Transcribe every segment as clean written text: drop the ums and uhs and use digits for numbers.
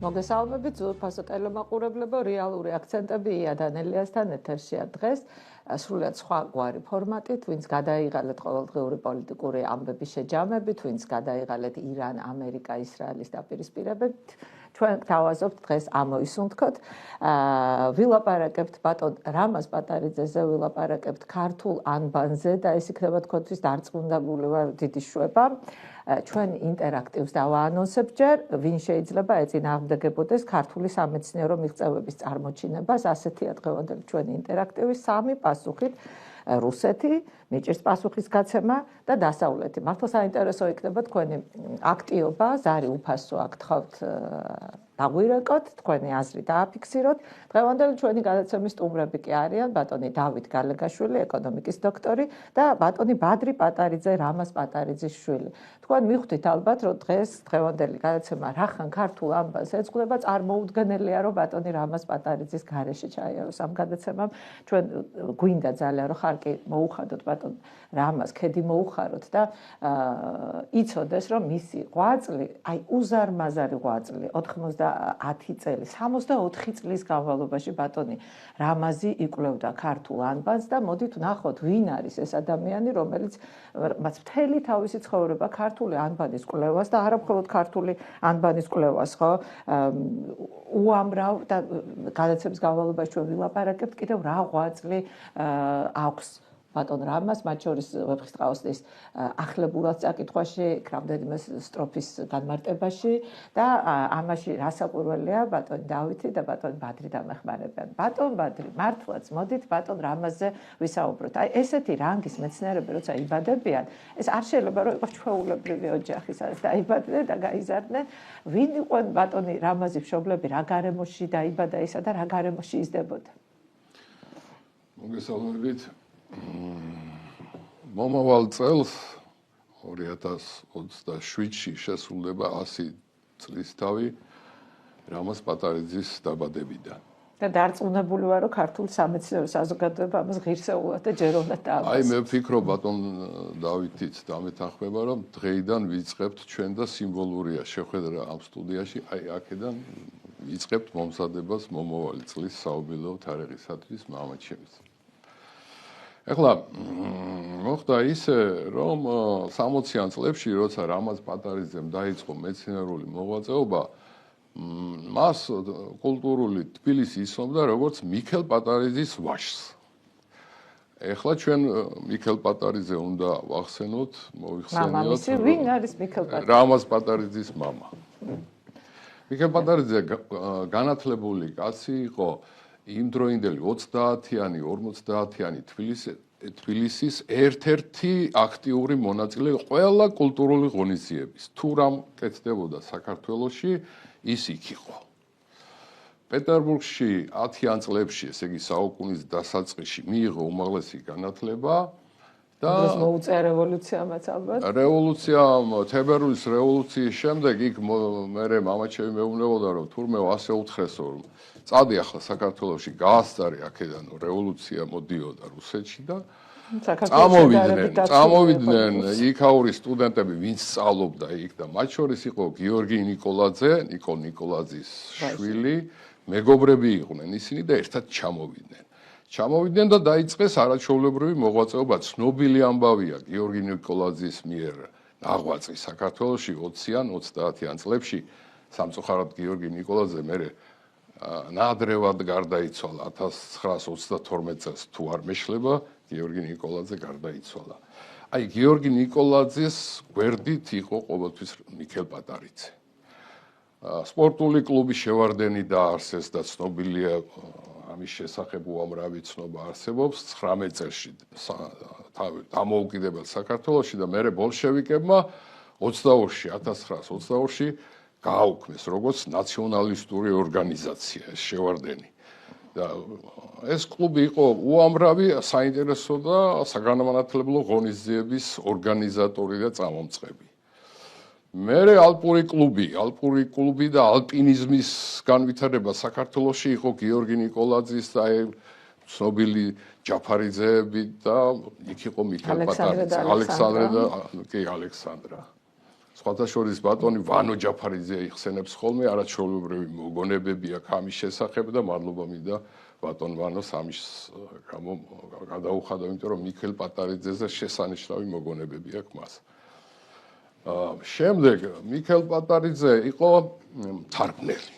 მოგესალმებით, ზურფასო ტელემაყურებლებო, რეალური აქცენტები იადან ელიასთან ეთერშია დღეს. სრულიად სხვაგვარი ფორმატით, ვინც გადაიღალეთ ყოველდღიური პოლიტიკური ამბების შეჯამებით, ვინც გადაიღალეთ ირან, ამერიკა, ისრაელის დაპირისპირებით. ჩვენ გთავაზობთ დღეს ამოისუნთქოთ. ვილაპარაკებთ ბატონ რამაზ პატარიძეზე, ვილაპარაკებთ ქართულ ანბანზე და ეს იქნება თქვენთვის დარწმუნებული ვარ დიდი შვება. ჩვენ ინტერაქტივს დავაანონსებთ ჯერ, ვინ შეიძლება ეწინააღმდეგებოდეს ქართული სამეცნიერო მიღწევების წარმოჩინებას, ასეთია დღევანდელი ჩვენი ინტერაქტივის სამი პასუხით. რუსეთი, მიჭირს პასუხის გაცემა და დასავლეთი. მართლა საინტერესო იქნება თქვენი აქტიობა, ზარი უფასო აქ გთხოვთ დაგვირეკოთ, თქვენი აზრი დააფიქსიროთ. დღევანდელი ჩვენი გადაცემის სტუმრები კი არიან ბატონი დავით გალეგაშვილი, ეკონომიკის დოქტორი და ბატონი ბადრი პატარიძე, რამაზ პატარიძის შვილი. თქვენ მიხვდით ალბათ, რომ დღევანდელი გადაცემა რახან ქართულ ამბავს ეძღვნება, წარმოუდგენელია, რომ ბატონი რამაზ პატარიძის გარეშე ჩაიაროს ამ გადაცემამ. ჩვენ გვინდა ძალიან, რომ ხარკი მოუხადოთ ბატონ რამაზ, ქედი მოუხაროთ და იცოდეს, რომ მისი ღვაწლი, აი უზარმაზარი ღვაწლი 90 წელი, 64 წლის განმავლობაში ბატონი რამაზი იკვლევდა ქართულ ანბანს და მოდით ვნახოთ, ვინ არის ეს ადამიანი, რომელიც მას მთელი თავისი ცხოვრება ქართული ანბანის კვლევას და არა მხოლოდ ქართული ანბანის კვლევას, ხო? უამრავ და გადაცემის განმავლობაში ჩვენ ვილაპარაკებთ კიდევ რა ღვაწლი აქვს ბატონ რამაზ, მათ შორის ვეფხისტყაოსნის ახლებურად წაკითხვაში, რამდენიმე სტროფის განმარტებაში და ამაში რასაკვირველია ბატონ დავითი და ბატონ ბადრი დამეხმარებიან. ბატონ ბადრი, მართლაც მოდით ბატონ რამაზზე ვისაუბროთ. აი ესეთი რანგის მეცნიერები როცა იბადებიან, ეს არ შეიძლება რომ იყოს ჩვეულებრივი ოჯახი, სადაც დაიბადნენ და გაიზარდნენ. ვინ იყვნენ ბატონი რამაზის მშობლები, რა გარემოში დაიბადა ისა და რა გარემოში იზრდებოდა? მოგესალმებით. მომავალ წელს 2027-ში შესრულდება 100 წლისთავი რამაზ პატარიძის დაბადებიდან. და დარწმუნებული ვარ, რომ ქართული სამეცნიერო საზოგადოება ამას ღირსეულად და ჯეროვნად დააბას. აი მე ვფიქრობ ბატონ დავითიც დამეთანხმება, რომ დღეიდან ვიწყებთ ჩვენ და სიმბოლურია შეხვედრა ამ სტუდიაში, აი აქედან ვიწყებთ მომზადებას მომავალი წლის საუბილო თარიღისათვის მამაჩემის. ეხლა მოხდა ისე, რომ 60-იან წლებში, როცა რამაზ პატარიძემ დაიწყო მეცნიერული მოღვაწეობა, მას კულტურული თბილისი იცნობდა როგორც მიქელ პატარიძის ვაჟს. ეხლა ჩვენ მიქელ პატარიძე უნდა ვახსენოთ, მოვიხსენიოთ. ვინ არის მიქელ პატარიძე? რამაზ პატარიძის მამა. მიქელ პატარიძე განათლებული კაცი იყო. იმდროინდელი 30-იანი, 50-იანი თბილისის ერთ-ერთი აქტიური მონაწილე ყველა კულტურული ღონისძიების. თუ რამ კეთდებოდა საქართველოში, ის იქ იყო. პეტერბურგში 10-იან წლებში, ესე იგი საუკუნის დასაწყისში მიიღო უმაღლესი განათლება და მოუწია რევოლუციამაც ალბათ. რევოლუციამ, თებერვლის რევოლუციის შემდეგ იქ მერე მამაჩემი მეუბნებოდა, რომ თურმე ასე უთხრესო, რომ წადი ახლა საქართველოში გაასწარი აქედან რევოლუცია მოდიოდა რუსეთში და წამოვიდნენ იქაური სტუდენტები, ვინც სწავლობდა იქ და მათ შორის იყო გიორგი ნიკოლაძე, ნიკოლ ნიკოლაძის შვილი, მეგობრები იყვნენ ისინი და ერთად ჩამოვიდნენ და დაიწყეს არაჩვეულებრივი მოღვაწეობა. ცნობილი ამბავია გიორგი ნიკოლაძის მიერ ნაღვაწი საქართველოში 20-იან, 30-იან წლებში სამწუხაროდ გიორგი ნიკოლაძე მერე ნადრევად გარდაიცვალა 1932 წელს თუ არ მეშლება გიორგი ნიკოლაძე გარდაიცვალა. აი გიორგი ნიკოლაძის გვერდით იყო ყოველთვის მიქელ პატარიძე. სპორტული კლუბი შევარდენი დაარსეს და ცნობილია ამის შესახებ უამრავი ცნობა არსებობს 19 წელში დამოუკიდებელ საქართველოში და მერე ბოლშევიკებმა 1922-ში გააუქმეს როგორც ნაციონალისტური ორგანიზაცია ეს შევარდენი. და ეს კლუბი იყო უამრავი საინტერესო და საგანმანათლებლო ღონისძიების ორგანიზატორი და წამომწყები. მერე ალპური კლუბი და ალპინიზმის განვითარება საქართველოში იყო გიორგი ნიკოლაძის და ცნობილი ჯაფარიძეები და იქ იყო მიქელ პატარიძე, ალექსანდრა. სხვათა შორის ბატონი ვანო ჯაფარიძე იხსენებს ხოლმე არაჩვეულებრივი მოგონებები აქვს ამის შესახებ და მადლობა მინდა ბატონ ვანოს ამის გამო გადაუხადო, იმიტომ რომ მიქელ პატარიძეზე შესანიშნავი მოგონებები აქვს მას. შემდეგ მიქელ პატარიძე იყო თარგმნელი.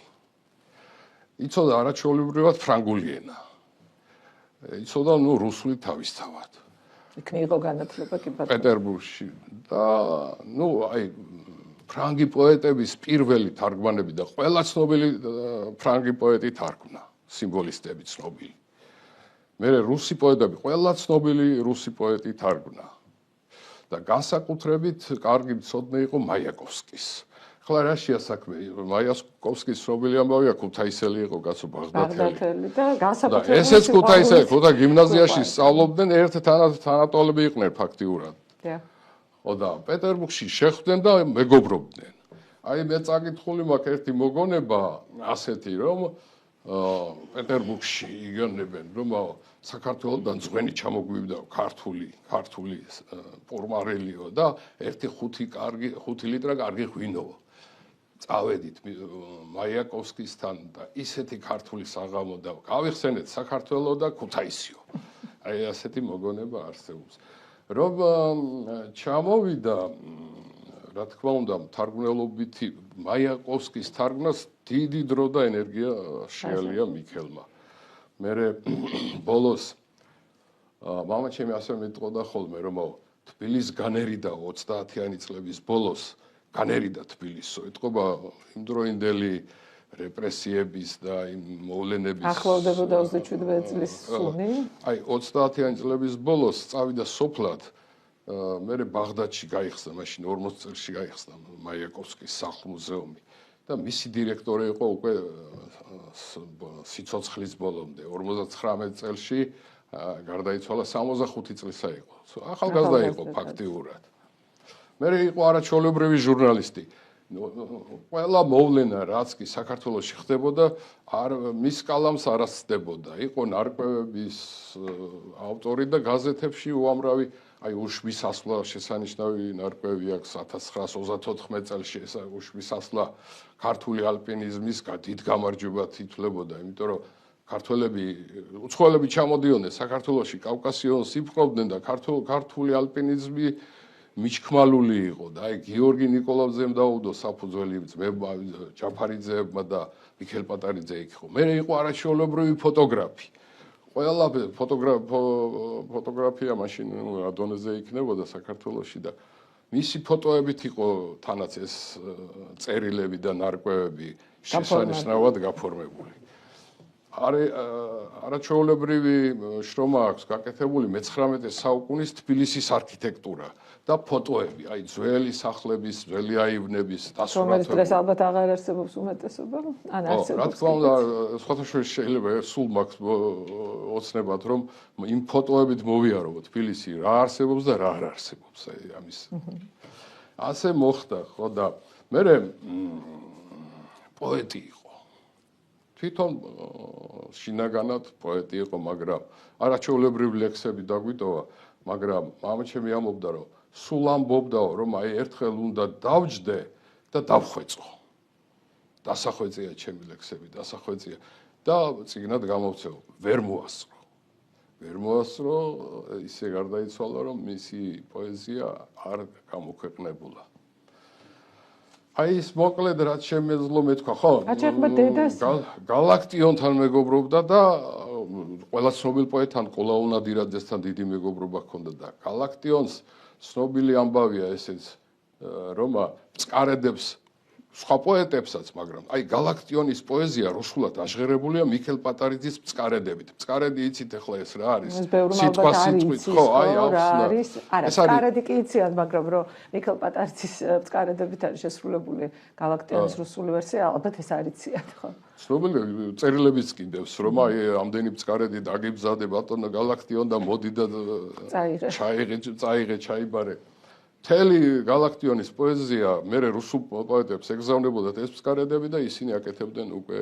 იცოდა არაჩვეულებრივად ფრანგული ენა. იცოდა რუსული თავისთავად. იქ მიიღო განათლება კი ბატონო. პეტერბურგში და ფრანგი პოეტების პირველი თარგმანები და ყველა ცნობილი ფრანგი პოეტი თარგმნა, სიმბოლისტები ცნობილი. მერე რუსი პოეტები, ყველა ცნობილი რუსი პოეტი თარგმნა. და განსაკუთრებით კარგი მცოდნე იყო მაიაკოვსკის. ახლა რაშია საქმე? მაიაკოვსკის ცნობილი ამბავია, ქუთაისელი იყო კაცო ბაღდათელი და განსაკუთრებით ესეც ქუთაისელი, ქუთა გიმნაზიაში სწავლობდნენ, ერთ თანატოლები იყვნენ ფაქტიურად. და პეტერბურგში შეხვდნენ და მეგობრობდნენ. მე წაკითხული მაქვს ერთი მოგონება ასეთი, რომ პეტერბურგში იგონებენ, რომ საქართველოსთან ძღვენი ჩამოგვივიდა ქართული პორმარელიო და 5 ლიტრა კარგი ღვინო. წავედით მაიაკოვსკისთან და ისეთი ქართული საღამო და გავიხსენეთ საქართველოს და ქუთაისიო. ასეთი მოგონება არსებობს. რომ ჩამოვიდა, რა თქმა უნდა, თარგმნელობითი მაიაკოვსკის თარგმნას დიდი დრო და ენერგია შეალია მიქელმა. მერე ბოლოს მამაჩემი ასე მეტყოდა ხოლმე, რომ თბილისს განერიდა 30-იანი წლების ბოლოს, განერიდა თბილისო, ეთყობა იმდროინდელი რეპრესიების და იმ მოვლენების ახლოვდებოდა 27 წლის სუნი. 30-იანი წლების ბოლოს წავიდა სოფლად, მერე ბაღდადში გაიხსნა, მაშინ 40 წელში გაიხსნა მაიაკოვსკის სახლ-მუზეუმი და მისი დირექტორი იყო უკვე სიცოცხლის ბოლომდე, 59 წელში გარდაიცვალა, 65 წლისა იყო. ახალგაზრდა იყო ფაქტიურად. მერე იყო არაჩვეულებრივი ჟურნალისტი. ყველა მოვლენა, რაც კი საქართველოში ხდებოდა, მის კალამს არ ასწდებოდა. იყო ნარკვევების ავტორი და გაზეთებში უამრავი უშვის ასვლა შესანიშნავი ნარკვევი აქვს 1934 წელში ეს უშვის ასვლა ქართული ალპინიზმის დიდ გამარჯვებად ითვლებოდა, იმიტომ რომ ქართველები უცხოელები ჩამოდიოდნენ საქართველოში, კავკასიონს იფრობდნენ და ქართული ალპინიზმი მიჩქმალული იყო და გიორგი ნიკოლაძემ დაუდო საფუძველი ძმებმა ჯაფარიძეებმა და მიქელ პატარიძე იქ იყო. მერე იყო არაჩვეულებრივი ფოტოგრაფი. ყველა ფოტოგრაფია მაშინ ადონეზე იქნებოდა საქართველოში და მისი ფოტოებით იყო თანაც ეს წერილები და ნარკვევები შესანიშნავად გაფორმებული. არაჩვეულებრივი შრომა აქვს გაკეთებული მე-19 საუკუნის თბილისის არქიტექტურა და ფოტოები, ძველი სახლების, ძველი აივნების დასურათები. რომელიც დღეს ალბათ აღარ არსებობს უმეტესობა, ან არსებობს. რა თქმა უნდა, სხვათა შორის შეიძლება სულ მაქვს ოცნებად, რომ იმ ფოტოებით მოვიარო თბილისი რა არსებობს და რა არ არსებობს, ამის. ასე მოხდა, ხო და მერე პოეტი იყო. თვითონ შინაგანად პოეტი იყო, მაგრამ არაჩვეულებრივი ლექსები დაგვიტოვა, მაგრამ მამაჩემი ამბობდა, რომ სულ ამბობდაო, რომ ერთხელ უნდა დავჯდე და დავხვეწო. დასახვეწია ჩემი ლექსები, დასახვეწია და წიგნად გამოვცეო, ვერ მოასწრო, ისე გარდაიცვალა, რომ მისი პოეზია არ გამოქვეყნებულა. ის მოკლედ რაც შემეძლო მეთქვა, ხო? გალაქტიონთან მეგობრობდა და ყველა ცნობილ პოეტთან, ყოლაუ ნადირაძესთან დიდი მეგობრობა ჰქონდა და გალაქტიონს ცნობილი ამბავია ესეც, რომ მწყარედებს სხვა პოეტებსაც, მაგრამ გალაქტიონის პოეზია რუსულად აღღერებულია მიქელ პატარიძის მწყარედებით. მწყარედი იცით ახლა ეს რა არის? სიტყვა სიტყვით, ხო, არის. არა, მწყარედი კი იციან, მაგრამ რომ მიქელ პატარიძის მწყარედებით არის შესრულებული გალაქტიონის რუსული ვერსია, ალბათ ეს არ იციან, ხო? ცნობილი წერილებიც კიდევს, რომ ამდენი მწყარედი დაგიბზადე ბატონო გალაქტიონ და მოდი და წაიღე, ჩაიბარე. მთელი გალაქტიონის პოეზია მერე რუსულ პოეტებს ეგზავნებოდათ ეს მწყარედები და ისინი აკეთებდნენ უკვე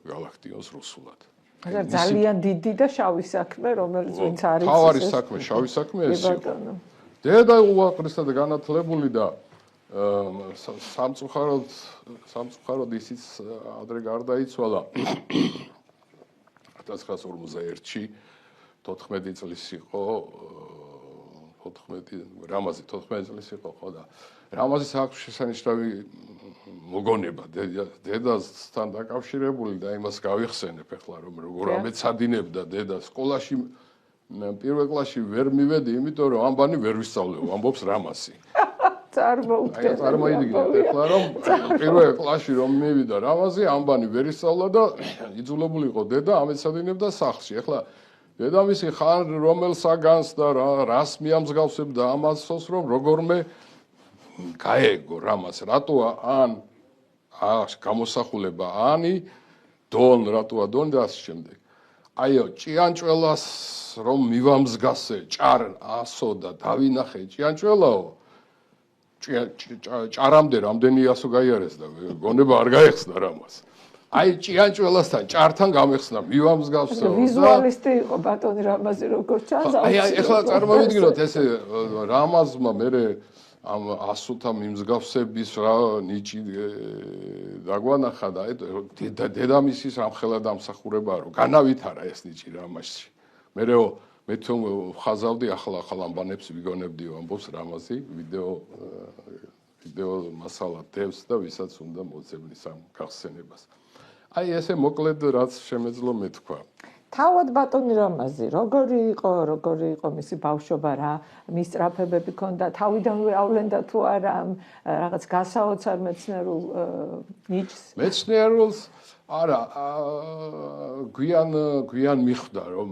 გალაქტიონს რუსულად. ძალიან დიდი და შავი საქმე, რომელიც ვინც არის თავარი საქმე, შავი საქმე ეს იყო. დედა უაღრესად განათლებული და სამწუხაროდ ისიც ადრე გარდაიცვალა 1941-ში 14 წლის იყო 14 წლის იყო ხო და რამაზის აქვს შესანიშნავი მოგონება დედასთან დაკავშირებული და იმას გავიხსენებ ახლა რომ როგორ ამეცადინებდა დედა სკოლაში პირველ კლასში ვერ მივედი იმიტომ რომ ამბანი ვერ ვისწავლეო ამბობს რამაზი წარმოიდგინეთ ახლა რომ პირველ კლასში რომ მივიდა რამაზი ამბანი ვერ ისწავლა და იძულებული იყო დედა ამეცადინებდა სახლში ახლა დედამისი ხან რომელ საგანს და რას მიამსგავსებდა ამასოს რომ როგორმე გაეგო რამას რატოა ან გამოსახულება ანი დონ რატოა დონ და ამ შემდეგ აიო ჭიანჭველას რომ მივამსგასე ჭარ ასო და დავინახე ჭიანჭველაო ჭარამდე რამდენი ასო გაიარეს და გონება არ გაეხსნა რამას აი ჭიანჭველასთან ჭართან გამეხსნა მივამსგავსე ვიზუალისტი იყო ბატონი რამაზი როგორც ჩანს აი ეხლა წარმოვიდგინოთ ესე რამაზმა მერე ამ ასოთა მიმსგავსების რა ნიჭი დაგვანახა და დედამისის რამხელა დამსახურება რომ განავითარა ეს ნიჭი რამაზში მერეო მე თუ ხაზავდი ახლა ამბანებს ვიგონებდიო ამბობს რამაზი ვიდეო მასალა დევს და ვისაც უნდა მოძებნის ამ გახსენებას აი ესე მოკლედ რაც შემეძლო მეთქვა თავად ბატონი რამაზი როგორი იყო მისი ბავშვობა რა მისწრაფებები ქონდა თავიდანვე ავლენდა თუ არა რაღაც გასაოცარ მეცნიერულ ნიჭს მეცნიერულს არა გვიან მიხვდა რომ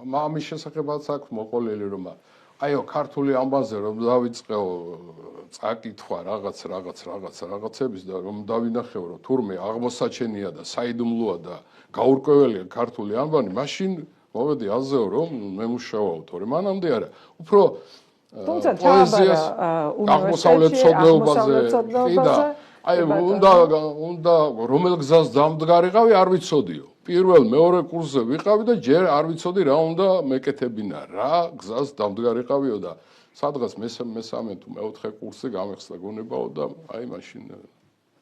მამის შესახებაც აქვს მოყოლილი რომ აიო ქართული ამბაზე რომ დავიწყეო წაკითხვა რაღაცების და რომ დავინახეო რომ თურმე აღმოსაჩენია და საიდუმლოა და გაურკვეველია ქართული ამბანი მაშინ მოვედი აზეო რომ მემუშავალ თორე მანამდე არა უფრო თუმცა ჩააბარა აღმოსავლეთ ცოდნეობაზე და აი უნდა რომელ გზას დამდგარიყავი არ ვიცოდიო პირველ მეორე კურსზე ვიყავი და ჯერ არ ვიცოდი რა უნდა მეკეთებინა რა გზას დამდგარიყავიო და სადღაც მესამე თუ მეოთხე კურსზე გამეხსნა გონებაო და აი მაშინ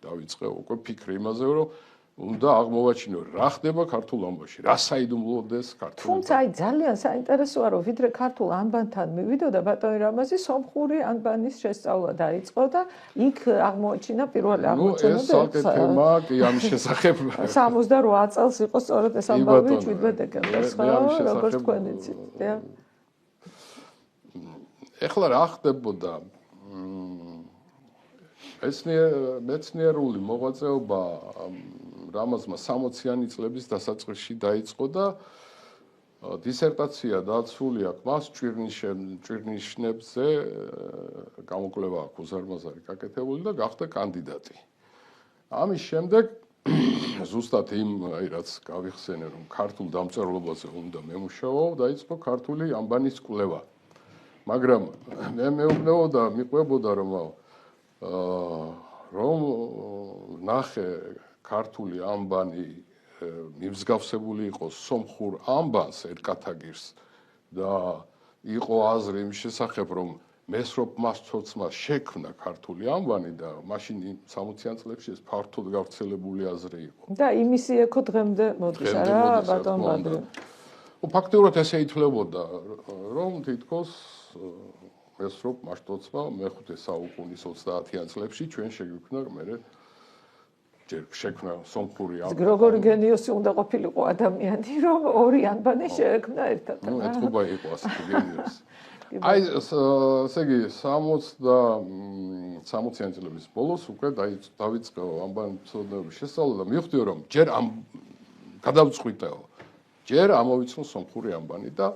დავიწყე უკვე ფიქრი იმაზე რომ უნდა აღმოვაჩინო რა ხდება ქართულ ამბაში რა საიდუმლოდეს ქართულ თუმცა აი ძალიან საინტერესოა რომ ვიდრე ქართულ ამბანთან მივიდოდა ბატონი რამაზი სომხური ამბანის შესწავლა დაიწყო და იქ აღმოაჩინა პირველი აღმოჩენა ეს საკეთება კი ამის შესახებ 68 წელს იყო სწორედ ეს ამბავი 17 დეკემბერს ხო როგორც თქვენ იცით ეხლა რა ხდებოდა მეცნიერული მოღვაწეობა რამაზმა 60-იანი წლების დასაწყისში დაიწყო და დისერტაცია დაცული აქვს მას ჭვირნიშნებზე გამოკვლევა აქვს უზარმაზარი გაკეთებული და გახდა კანდიდატი. ამის შემდეგ ზუსტად იმ რაც გავიხსენე რომ ქართულ დამწერლობაზე უნდა მემუშაო დაიწყო ქართული ამბანის კვლევა. მაგრამ მე მეუბნებოდა მიყვებოდა რომ ნახე ქართული ამბანი მიმსგავსებული იყოს სომხურ ამბანს ერკათაგირს და იყო აზრი იმ შესახებ რომ მესროპ მასწოცმა შექმნა ქართული ამბანი და მაშინ 60-იან წლებში ეს ფართოდ გავრცელებული აზრი იყო და იმისი ეკო დღემდე მოდის არა ბატონ ბადრი ფაქტობრივად ესე ითვლებოდა რომ თითქოს მესროპ მასწოცმა მე-5 საუკუნის 30-იან წლებში ჩვენ შეგვიქმნა მე ჯერ შექმნა სომხური ამბანი. როგორი გენიოსი უნდა ყოფილიყო ადამიანი, რომ ორი ამბანი შეექმნა ერთად. ნუ ეთქობა იყო ასეთი გენიოსი. აი ესე იგი 60-იან წლების ბოლოს უკვე დავიწყეო ამბანმცოდნეობის შესწავლა და მივხვდიო რომ ჯერ ამ გადავწყვიტეო. ჯერ ამოვიცნო სომხური ამბანი და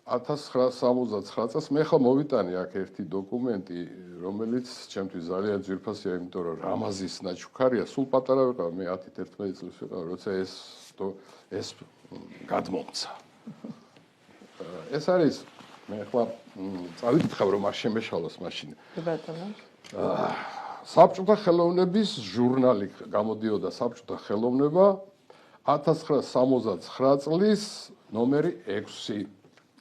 1979 წელს მე ხომ მოვიტანე აქ ერთი დოკუმენტი, რომელიც ჩემთვის ძალიან ძვირფასია, იმიტომ რომ რამაზის ნაჩუქარია, სულ პატარა ვიყავ, მე 10-11 წლის ვიყავ, როცა ეს გადმომცა. ეს არის მე ახლა წავიკითხავ რომ არ შემეშალოს მაშინ. ბატონო. საბჭოთა ხელოვნების ჟურნალი გამოდიოდა საბჭოთა ხელოვნება 1979 წლის ნომერი 6.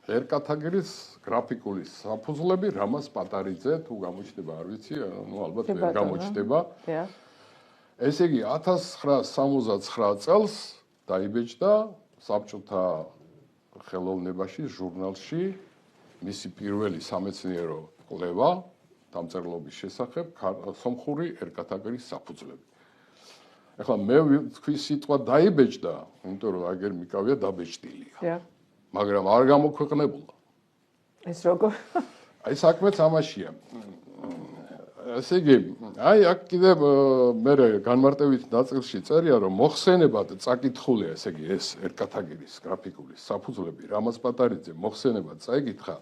ერკათაგირის გრაფიკული საფუძვლები რამაზ პატარიძე თუ გამოჩნდება არ ვიცი, ალბათ ვერ გამოჩნდება. ესე იგი 1979 წელს დაიბეჭდა საბჭოთა ხელოვნებაში ჟურნალში მისი პირველი სამეცნიერო კვლევა დამწერლობის შესახებ სომხური ერკათაგირის საფუძვლები. ეხლა მე თქვი სიტყვა დაიბეჭდა, იმიტომ რომ აგერ მიკავია დაბეჭდილია. მაგრამ არ გამოქვეყნებულა. ეს როგორ? აი საქმეც ამაშია. ესე იგი, აი აქ კიდე მე განმარტებით ნაწილში წერია, რომ მოხსენებად წაკითხულია, ესე იგი, ეს ერკათაგირის გრაფიკული საფუძვლები, რამაზ პატარიძე მოხსენებად წაიკითხა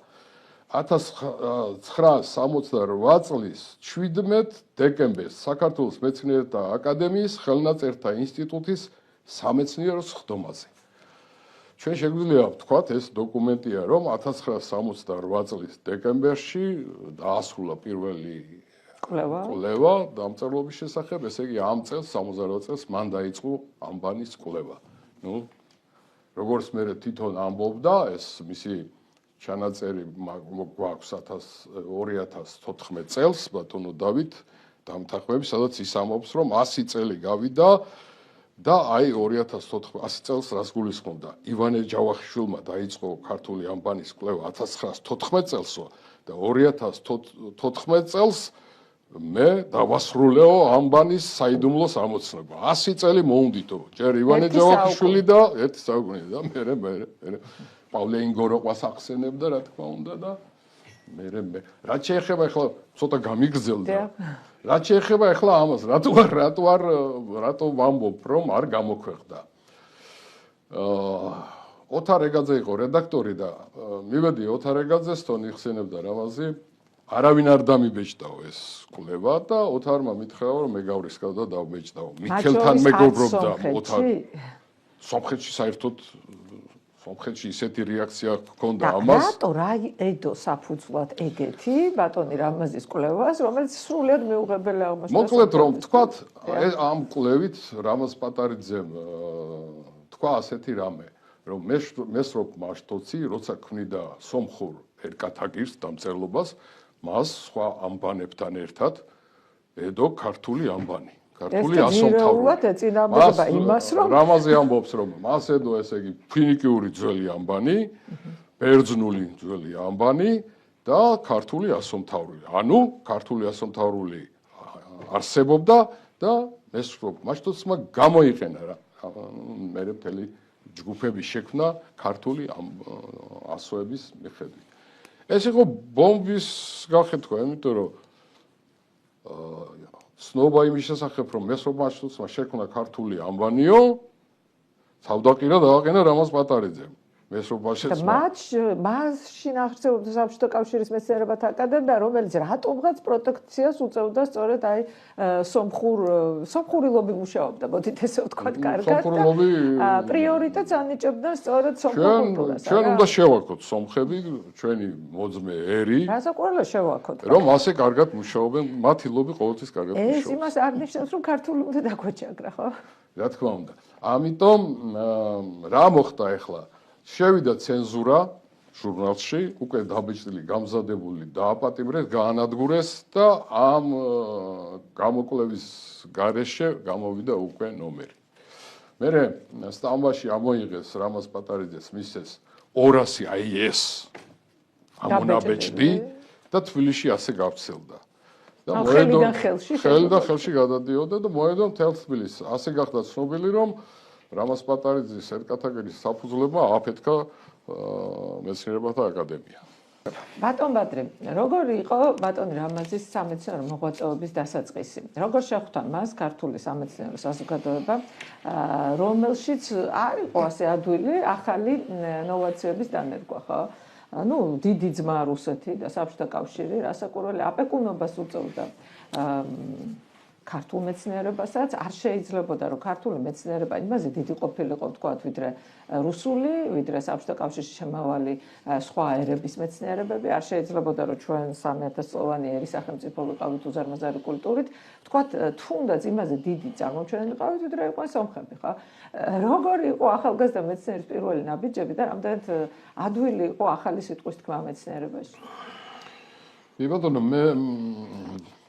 1968 წლის 17 დეკემბერს საქართველოს მეცნიერთა აკადემიის ხელნაწერთა ინსტიტუტის სამეცნიერო სხდომაზე. ჩვენ შეგვიძლია ვთქვათ, ეს დოკუმენტია, რომ 1968 წლის დეკემბერში დაასრულა პირველი კვლევა დამწერლობის შესახებ, ესე იგი ამ წელს 68 წელს მან დაიწყო ამბანის კვლევა. ნუ როგორც მე თვითონ ამბობდა, ეს მისი ჩანაწერი გვაქვს 2014 წელს ბატონო დავით დამთახმები, სადაც ის ამბობს, რომ 100 წელი გავიდა და აი 100 წელს რას გულისხმობდა? ივანე ჯავახიშვილმა დაიწყო ქართული ამბანის კვლევა 1914 წელსო და 2014 წელს მე დავასრულეო ამბანის საიდუმლოს ამოცნობა. 100 წელი მოუნდითო. ჯერ ივანე ჯავახიშვილი და ერთი საუკუნე და მე პავლე ინგოროყვას ახსენებდა, რა თქმა უნდა და მე რაც შეეხება ახლა ცოტა გამიგრძელდა. რაც შეეხება ახლა ამას, რატო ვამბობ, რომ არ გამოქვეყნდა. ოთარ ეგაძე იყო რედაქტორი და მივედი ოთარ ეგაძეს თონ იხსენებდა რამაზი, არავინ არ დამიბეჭდაო ეს კვლევა და ოთარმა მითხრაო, რომ მე გავრისკავ და დავბეჭდაო. მიქელთან მეგობრობდა ოთარ. სომხეთში საერთოდ სომხეთში ისეთი რეაქცია ჰქონდა ამას. რატო რა ედო საფუძვლად ეგეთი ბატონი რამაზის კვლევას, რომელიც სრულიად მეუღებელი აღმოჩნდა. მოკლედ რომ ვთქვათ, ამ კვლევით რამაზ პატარიძემ თქვა ასეთი რამე, რომ მესროპ მაშტოცი, როცა ქმნიდა სომხურ ერკათაგირს დამწერლობას, მას სხვა ამბანებთან ერთად ედო ქართული ამბანი. ქართული ასომთავრული. ეწინააღმდეგება იმას, რომ რამაზე ამბობს, რომ მას ედო ესე იგი ფინიკიური ძველი ამბანი, ბერძნული ძველი ამბანი და ქართული ასომთავრული. ანუ ქართული ასომთავრული არსებობდა და მესროპ მაშტოცმა გამოიყენა რა. მე მთელი ჯგუფების შექმნა ქართული ასოების მიხედვით. ეს იყო ბომბის გახეთქვა, იმიტომ რომ ცნობა იმის შესახებ, რომ მესროპ მაშტოცმა შექმნა ქართული ამბანიო, თავდაყირა დააყენა რამაზ პატარიძემ. მესროპ მაშტოცმა მაშინ აღწევდა საბჭოთა კავშირის მეცნიერებათა აკადემია, რომელიც რატომღაც პროტექციას უწევდა სწორედ აი სომხური ლობი მუშაობდა, მოდით ესე ვთქვათ კარგად. პრიორიტეტს ანიჭებდა სწორედ სომხურ კულტურას. ჩვენ უნდა შევაქოთ სომხები, ჩვენი მოძმე ერი. რასაკვირველია შევაქოთ. რომ ასე კარგად მუშაობენ, მათი ლობი ყოველთვის კარგად მუშაობს. ეს იმას არ ნიშნავს, რომ ქართული უნდა დაგვაჩაგრა, ხო? რა თქმა უნდა. ამიტომ რა მოხდა ახლა? შევიდა ცენზურა ჟურნალში, უკვე დაბეჭდილი, გამზადებული დააპატიმრეს, გაანადგურეს და ამ გამოკვლევის გარეშე გამოვიდა უკვე ნომერი. მერე სტამბაში ამოიღეს რამაზ პატარიძეს მისცეს 200 აი ეს ამონაბეჭდი და თბილისში ასე გავცელდა. და მოედო ხელში გადადიოდა და მოედო მთელ თბილისს. ასე გახდა ცნობილი, რომ რამაზ პატარიძის ერკათაგირის საფუძვლებმა აფეთქა მეცნიერებათა აკადემია. ბატონ ბადრე, როგორი იყო ბატონი რამაზის სამეცნიერო მოღვაწეობის დასაწყისი? როგორ შეხვდა მას ქართული სამეცნიერო საზოგადოება, რომელშიც არ იყო ასე ადვილი ახალი ნოვაციების დანერგვა, ხო? ну დიდი ძმა რუსეთი და საბჭოთა კავშირი რასაკვირველი აპეკუნობას უწევდა ქართულ მეცნიერებასაც არ შეიძლებოდა რომ ქართული მეცნიერება იმაზე დიდი ყოფილიყო თქვათ ვიდრე რუსული, ვიდრე საბჭოთა კავშირში შემავალი სხვა ერების მეცნიერებები, არ შეიძლებოდა რომ ჩვენ 3000 წლოვანი ერის სახელმწიფო ვიყავით უზარმაზარი კულტურით, თქვათ თუნდაც იმაზე დიდი წარმოჩენილი ყავით ვიდრე იყვნენ სომხები, ხო? როგორი იყო ახალგაზრდა მეცნიერის პირველი ნაბიჯები და რამდენად ადვილი იყო ახალი სიტყვის თქმა მეცნიერებაში? ბატონო, მე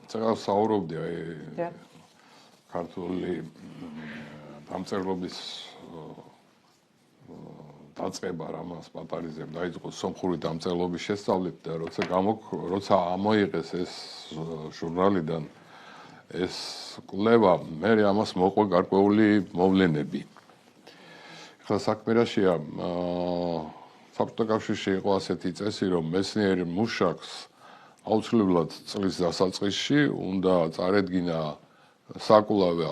ცოტა საუბრობდი ქართული დამწერლობის დაწყება რამას პატარიძემ დაიწყო სომხური დამწერლობის შესწავლით და როცა ამოიღეს ეს ჟურნალიდან ეს კვლევა, მე ამას მოყვა გარკვეული მოვლენები. ახლა საქმე რაშია, საბჭოთა კავშირში იყო ასეთი წესი, რომ მეცნიერ მუშაკს აუცილებლად წლის დასაწყისში უნდა წარედგინა საკულავია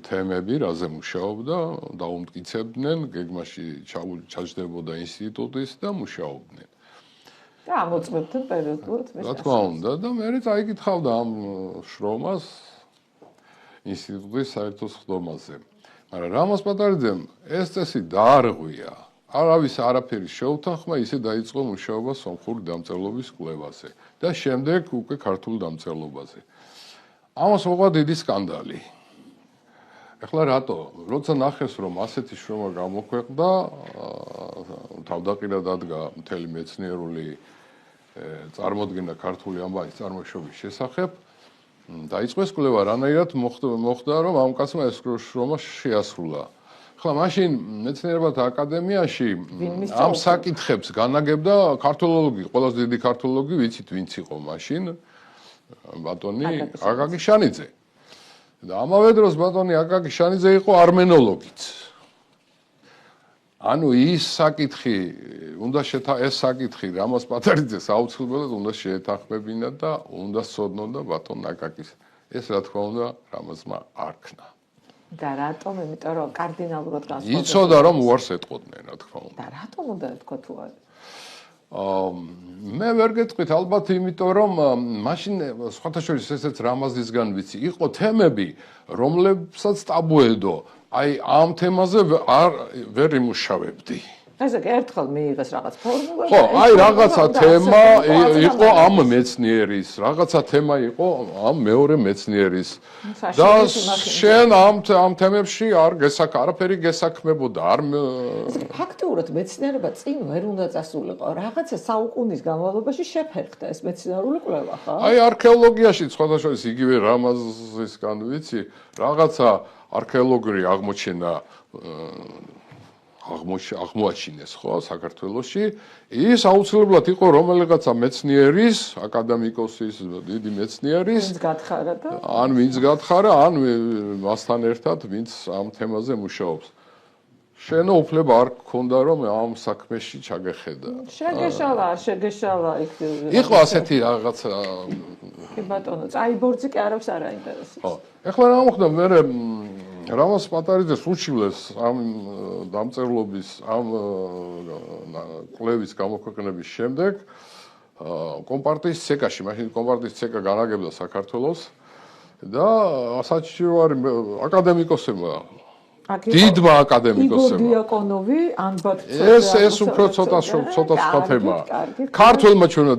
თემები, რაზე მუშაობდა, დაუმტკიცებდნენ, გეგმაში ჩაჯდებოდა ინსტიტუტის და მუშაობდნენ. და ამოწმებდნენ პერიოდულად რა თქმა უნდა, და მე წაიკითხავდა ამ შრომას ინსტიტუტის საერთო სხდომაზე. მაგრამ რამაზ პატარიძემ ეს წესი დაარღვია. არავის არაფერი შეუთანხმა, ისე დაიწყო მუშაობა სომხური დამწერლობის კვლევაზე და შემდეგ უკვე ქართულ დამწერლობაზე. ამას მოყვა დიდი სკანდალი. ეხლა რატო? როცა ნახეს, რომ ასეთი შრომა გამოქვეყნდა, თავდაყირად ადგა მთელი მეცნიერული წარმოდგენა ქართული ამბავის წარმოშობის შესახებ, დაიწყეს კვლევა, რანაირად მოხდა, რომ ამ კაცმა ეს შრომა შეასრულა. ხლა მაშინ მეცნიერებათა აკადემიაში ამ საკითხებს განაგებდა ქართოლოგი, ყველაზე დიდი ქართოლოგი, ვიცით ვინც იყო მაშინ, ბატონი აკაკი შანიძე. და ამავე დროს ბატონი აკაკი შანიძე იყო არმენოლოგიც. ანუ ის საკითხი, ეს საკითხი რამაზ პატარიძეს აუცილებლად უნდა შეეთანხმებინა და უნდა სცოდნოდა ბატონ აკაკის. ეს რა თქმა უნდა რამაზმა არ ქნა. და რატომ? იმიტომ რომ კარდინალურად განსხვავდება. იცოდა რომ უარს ეტყოდნენ, რა თქმა უნდა. და რატომ უნდა ეთქვა თუ არა? მე ვერ გეტყვით, ალბათ იმიტომ რომ მაშინ სხვათა შორის ესეც რამაზისგან ვიცი, იყო თემები, რომლებსაც ტაბუედო. აი ამ თემაზე ვერ იმუშავებდი. ესე ერთხელ მიიღეს რაღაც ფორმულა. ხო, აი რაღაცა თემა იყო ამ მეცნიერის, რაღაცა თემა იყო ამ მეორე მეცნიერის. და შენ ამ თემებში არაფერი გესაქმებოდა, არ ფაქტიურად მეცნიერება წინ ვერ უნდა წასულიყო. რაღაცა საუკუნის განმავლობაში შეფერხდა ეს მეცნიერული კვლევა, ხო? აი არქეოლოგიაში სხვათა შორის იგივე რამაზისგან ვიცი, რაღაცა არქეოლოგიური აღმოჩენა აღმოაჩინეს ხო საქართველოში ის აუცილებლად იყო რომელიღაცა მეცნიერის აკადემიკოსის დიდი მეცნიერის ვინც გათხარა ან მასთან ერთად ვინც ამ თემაზე მუშაობს შენო უფლება არ გქონდა რომ ამ საქმეში ჩაგეხედა შეგეშალა იყო ასეთი რაღაცა კი ბატონო წაიბორძი კი არავის არ აინტერესებს ხო ეხლა რა მოხდა მე რამაზ პატარიძეს უჩივლეს ამ დამწერლობის ამ კვლევის გამოქვეყნების შემდეგ კომპარტიის ცეკაში, მაშინ კომპარტიის ცეკა განაგებდა საქართველოს და საჩივარი აკადემიკოსებმა დიდმა აკადემიკოსებმა იგორ დიაკონოვი ანბათ ეს უფრო ცოტა სხვა თემა ქართველმა ჩვენა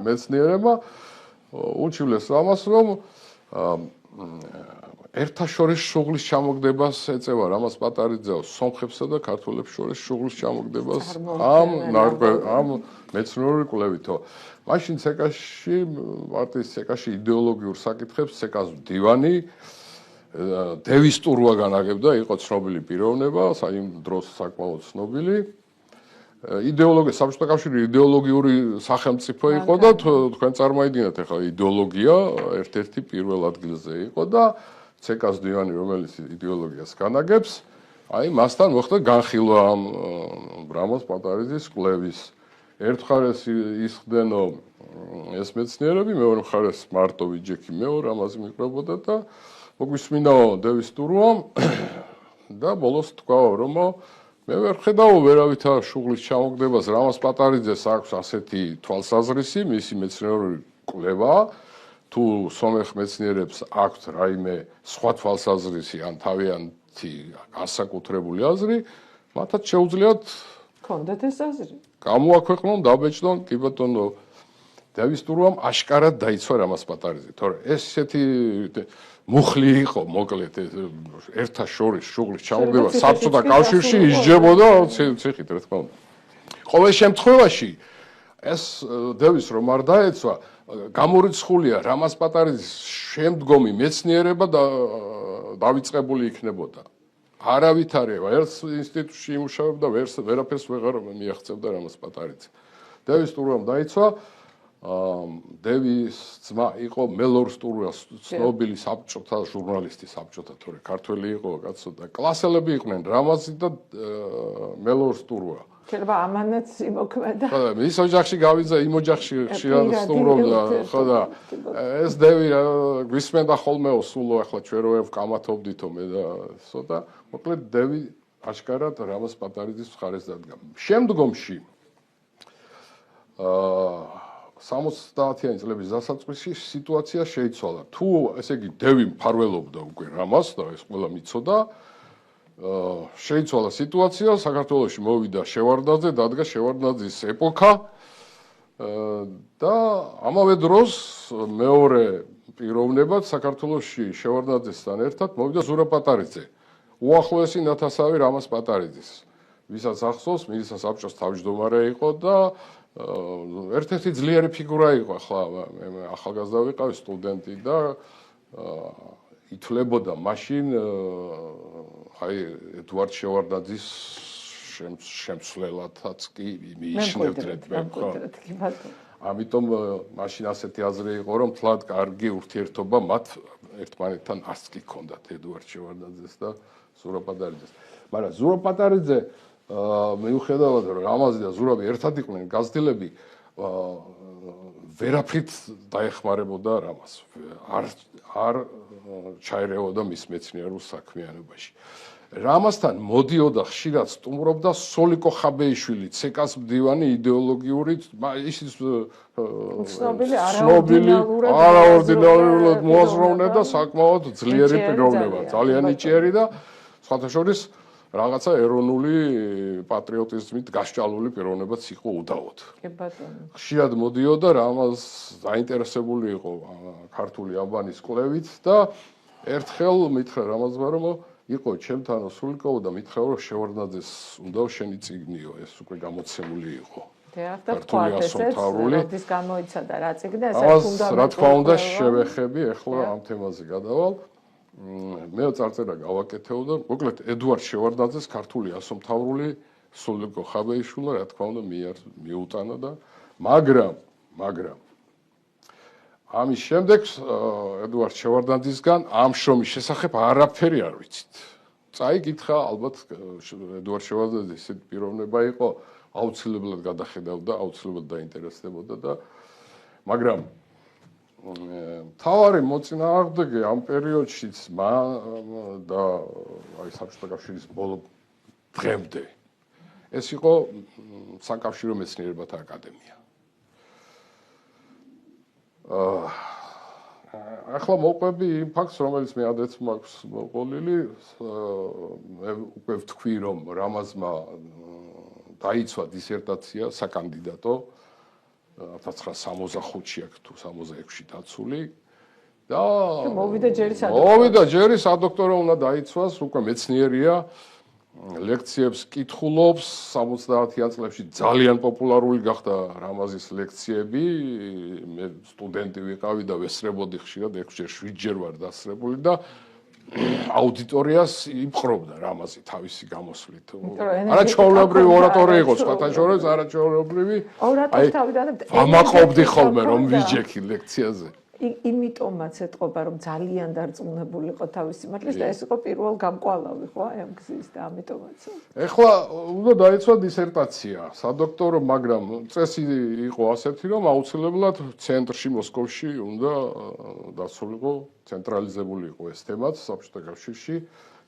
მეცნიერებმა უჩივლეს ამას რომ ერთაშორის შუღლის ჩამოგდებას ეწევა რამაზ პატარიძე სომხებსა და ქართველებს შორის შუღლის ჩამოგდებას ამ მეცნიერული კვლევითო. მაშინ ცეკაში, პარტიის ცეკაში იდეოლოგიურ საკითხებს ცეკას მდივანი დევის ტურვა განაგებდა, იყო ცნობილი პიროვნება, იმ დროს საკმაოდ ცნობილი. იდეოლოგია, საბჭოთა კავშირი იდეოლოგიური სახელმწიფო იყო და თქვენ წარმოიდგინეთ ახლა იდეოლოგია ერთ-ერთი პირველ ადგილზე იყო და ცეკას დივანი რომელიც იდეოლოგიას განაგებს, აი მასთან მოხდა განხილვა ამ რამაზ პატარიძის კვლევის. ერთ მხარეს ისხდენო ეს მეცნიერები, მეორე მხარეს მარტო ვიჯექი მეორე ამაზე მიყრებოდა და მოგვისმინაო დევის ტურვა და ბოლოს თქვა რომ მე ვერ ხედავ ვერავითა შუღლის ჩამოგდებას რამაზ პატარიძეს აქვს ასეთი თვალსაზრისი მისი მეცნიერული კვლევა თუ სომეხ მეცნიერებს აქვთ რაიმე სხვა თვალსაზრისი ან თავიანთი განსაკუთრებული აზრი, მათაც შეუძლიათ ქონდათ ეს აზრი. გამოაქვეყნონ, დაბეჭდონ, კი ბატონო, დავის ტურვამ აშკარად დაიცვა რამაზ პატარიძე, თორე ეს ესეთი მუხლი იყო, მოკლედ ერთა შორის შუღლის ჩამოგება საბჭოთა კავშირში ისჯებოდა ციხით, რა თქმა უნდა. ყოველ შემთხვევაში ეს დევის რომ არ დაეცვა, გამორიცხულია რამაზ პატარიძის შემდგომი მეცნიერება დავიწყებული იქნებოდა. არავითარი ერთ ინსტიტუტში იმუშავებდა, ვერაფერს ვეღარ მიაღწევდა რამაზ პატარიძე. დევის ტურვამ დაიცვა, დევის ძმა იყო მელორ სტურვა, ცნობილი საბჭოთა ჟურნალისტი, საბჭოთა თორე ქართველი იყო, კაცო და კლასელები იყვნენ რამაზი და მელორ სტურვა. შეიძლება ამანაც იმოქმედა. ხო და მის ოჯახში გავიძა, იმ ოჯახში ხშირად სტუმრობდა, ხო და ეს დევი გვისმენდა ხოლმეო სულო, ახლა ჩვენ რო ვკამათობდითო მე და ცოტა, მოკლედ დევი აშკარად რამაზ პატარიძის მხარეს დადგა. შემდგომში 70-იანი წლების დასაწყისში სიტუაცია შეიცვალა. თუ ესე იგი დევი მფარველობდა უკვე რამაზს და ეს ყველა მიცოდა, შეიცვალა სიტუაცია, საქართველოში მოვიდა შევარდნაძე, დადგა შევარდნაძის ეპოქა და ამავე დროს მეორე პიროვნებად საქართველოში შევარდნაძესთან ერთად მოვიდა ზურაბ პატარიძე. უახლოესი ნათესავი რამაზ პატარიძის, ვისაც ახსოვს, მინისტრთა საბჭოს თავმჯდომარე იყო და ერთ-ერთი ძლიერი ფიგურა იყო, ახლა მე ახალგაზრდა ვიყავი, სტუდენტი და ითვლებოდა მაშინ აი ედვარდ შევარდნაძის შემცვლელადაც კი მიიჩნევდნენ მე ხო. ამიტომ მაშინ ასეთი აზრი იყო, რომ თლად კარგი ურთიერთობა მათ ერთმანეთთან არც კი ჰქონდათ ედვარდ შევარდნაძეს და ზურაბ პატარიძეს. მაგრამ ზურაბ პატარიძე მიუხედავად რომ რამაზი და ზურაბი ერთად იყვნენ გაზრდილები, ვერაფრით დაეხმარებოდა რამაზს. არ ჩაერეოდა მის მეცნიერულ საქმიანობაში. რამაზთან მოდიოდა ხშირად სტუმრობდა სოლიკო ხაბეიშვილი, ცეკას მდივანი იდეოლოგიური, ისიც ცნობილი არაორდინარულად მოაზროვნე და საკმაოდ ძლიერი პიროვნება, ძალიან ნიჭიერი და სხვათა შორის რაღაცა ეროვნული პატრიოტიზმით გასჭალული პიროვნებაც იყო უდავოდ. კი ბატონო. ხშირად მოდიოდა რამაზ დაინტერესებული იყო ქართული ამბანის კვლევით და ერთხელ მითხრა რამაზმა რომ იყო ჩემთანო სულიკოვო და მითხრა რომ შევარდნაძეს უნდა შენი წიგნიო, ეს უკვე გამოცემული იყო. და თქვათ ესეც როდის გამოიცადა რა წიგნი, ეს ფუნდამენტური. რა თქმა უნდა შევეხები, ახლა ამ თემაზე გადავალ. მე წარწერა გავაკეთეო და მოკლედ ედვარდ შევარდნაძეს ქართული ასომთავრული სულიკო ხაბეიშვილა რა თქმა უნდა მიუტანა და მაგრამ ამის შემდეგ ედვარდ შევარდნაძისგან ამ შრომის შესახებ არაფერი არ ვიცით. წაიკითხა ალბათ ედვარდ შევარდნაძე ისეთი პიროვნება იყო, აუცილებლად გადახედავდა, აუცილებლად დაინტერესდებოდა და მაგრამ თავარი მოწინააღმდეგე ამ პერიოდშიც და აი საბჭოთა კავშირის ბოლო დღემდე ეს იყო საკავშირო მეცნიერებათა აკადემია. ახლა მოყვები იმ ფაქტს, რომელიც მე ადრეც მაქვს მოყოლილი, მე უკვე ვთქვი, რომ რამაზმა დაიცვა დისერტაცია საკანდიდატო 1965-ში აქ თუ 66-ში დაცული და მოვიდა ჯერი სადოქტორო უნდა დაიცვას, უკვე მეცნიერია, ლექციებს კითხულობს, 70-იან წლებში ძალიან პოპულარული გახდა რამაზის ლექციები, მე სტუდენტი ვიყავი და ვესწრებოდი ხშირად 6-ჯერ 7-ჯერ ვარ დასწრებული და აუდიტორიას იპყრობდა რამაზი თავისი გამოსვლით. არაჩვეულებრივი ორატორი იყო, სხვათა შორის არაჩვეულებრივი. ორატორის თავიდან ვამაყობდი ხოლმე რომ ვიჯექი ლექციაზე. იმიტომაც ეთყობა რომ ძალიან დარწმუნებული იყო თავის სიმართლეს და ეს იყო პირველ გამყვალავი ხო აი ამ გზის და ამიტომაც. ეხლა უნდა დაიცვა დისერტაცია, სადოქტორო, მაგრამ წესი იყო ასეთი რომ აუცილებლად ცენტრში მოსკოვში უნდა დაცულიყო, ცენტრალიზებული იყო ეს თემაც საბჭოთა კავშირში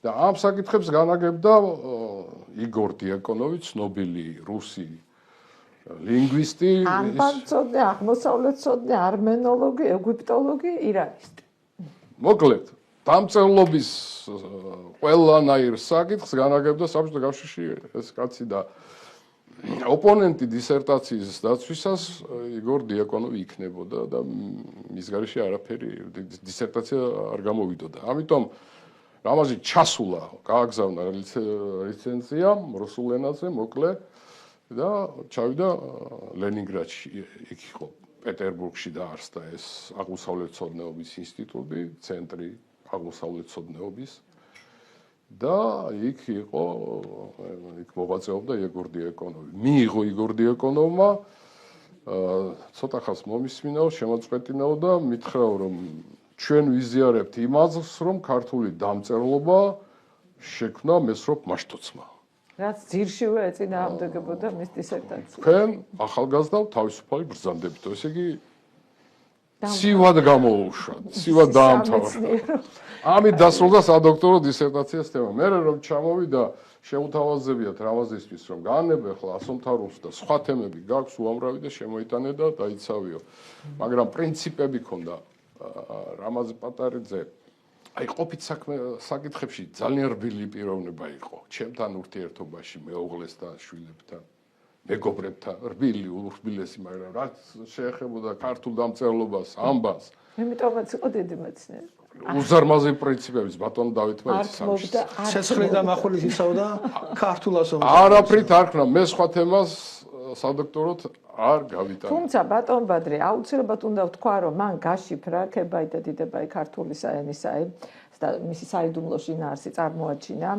და ამ საკითხებს განაგებდა იგორ დიაკონოვი, ცნობილი რუსი ლინგვისტი, ანბანწოდნე, აღმოსავლეთწოდნე, არმენოლოგი, ეგვიპტოლოგი, ირანისტი. მოკლედ, დამწერლობის ყველანაირ საკითხს განაგებდა საბჭოთა კავშირში ეს კაცი და ოპონენტი დისერტაციის დაცვისას იგორ დიაკონოვი იქნებოდა და მის გარეშე არაფერი დისერტაცია არ გამოვიდოდა. ამიტომ რამაზი ჩასულა, გააგზავნა ლიცენზია რუსულ ენაზე, მოკლე და ჩავიდა ლენინგრადში, იქ იყო პეტერბურგში დაარსდა ეს აღმოსავლეთმცოდნეობის ინსტიტუტი, ცენტრი აღმოსავლეთმცოდნეობის და იქ იყო, იქ მოღვაწეობდა იგორ დიაკონოვი. მიიღო იგორ დიაკონოვმა, ცოტა ხანს მომისმინაო, შემოწყვეტინაო და მითხრაო, რომ ჩვენ ვიზიარებთ იმას, რომ ქართული დამწერლობა შექმნა მესროპ მაშტოცმა. რაც ძირშივე ეწინააღმდეგებოდა მის დისერტაციას. თქვენ ახალგაზრდა თავისუფალი ბრძანდებით, ესე იგი ცივად გამოუშვათ, ცივად დაამთავრა. ამით დასრულდა სადოქტორო დისერტაციის თემა. მე რომ ჩამოვიდა შეუთავაზებიათ რამაზისთვის, რომ განებე ხლა ასომთავროს და სხვა თემები გაქვს უამრავი და შემოიტანე და დაიცავიო. მაგრამ პრინციპები ქონდა რამაზ პატარიძე აი ყოფით საკითხებში ძალიან რბილი პიროვნება იყო. ჩემთან ურთიერთობაში, მეუღლესთან, შვილებთან, მეგობრებთან, რბილი, ურბილესი, მაგრამ რაც შეეხებოდა ქართულ დამწერლობას, ამბავს. იმიტომაც იყო დიდი მეცნიერი. უზარმაზი პრინციპების ბატონ დავითმა იცავდა. ცეცხლი და მახვილის იცავდა ქართულას. არაფრით არ ხნა, მე სხვა თემას სადოქტოროთ არ გავიტანე. თუმცა ბატონ ბადრი, აუცილებლად უნდა ვთქვა, რომ მან გაშიფრა ქებაი და დიდებაი ქართული საენისაი და მისი საიდუმლო შინაარსი წარმოაჩინა.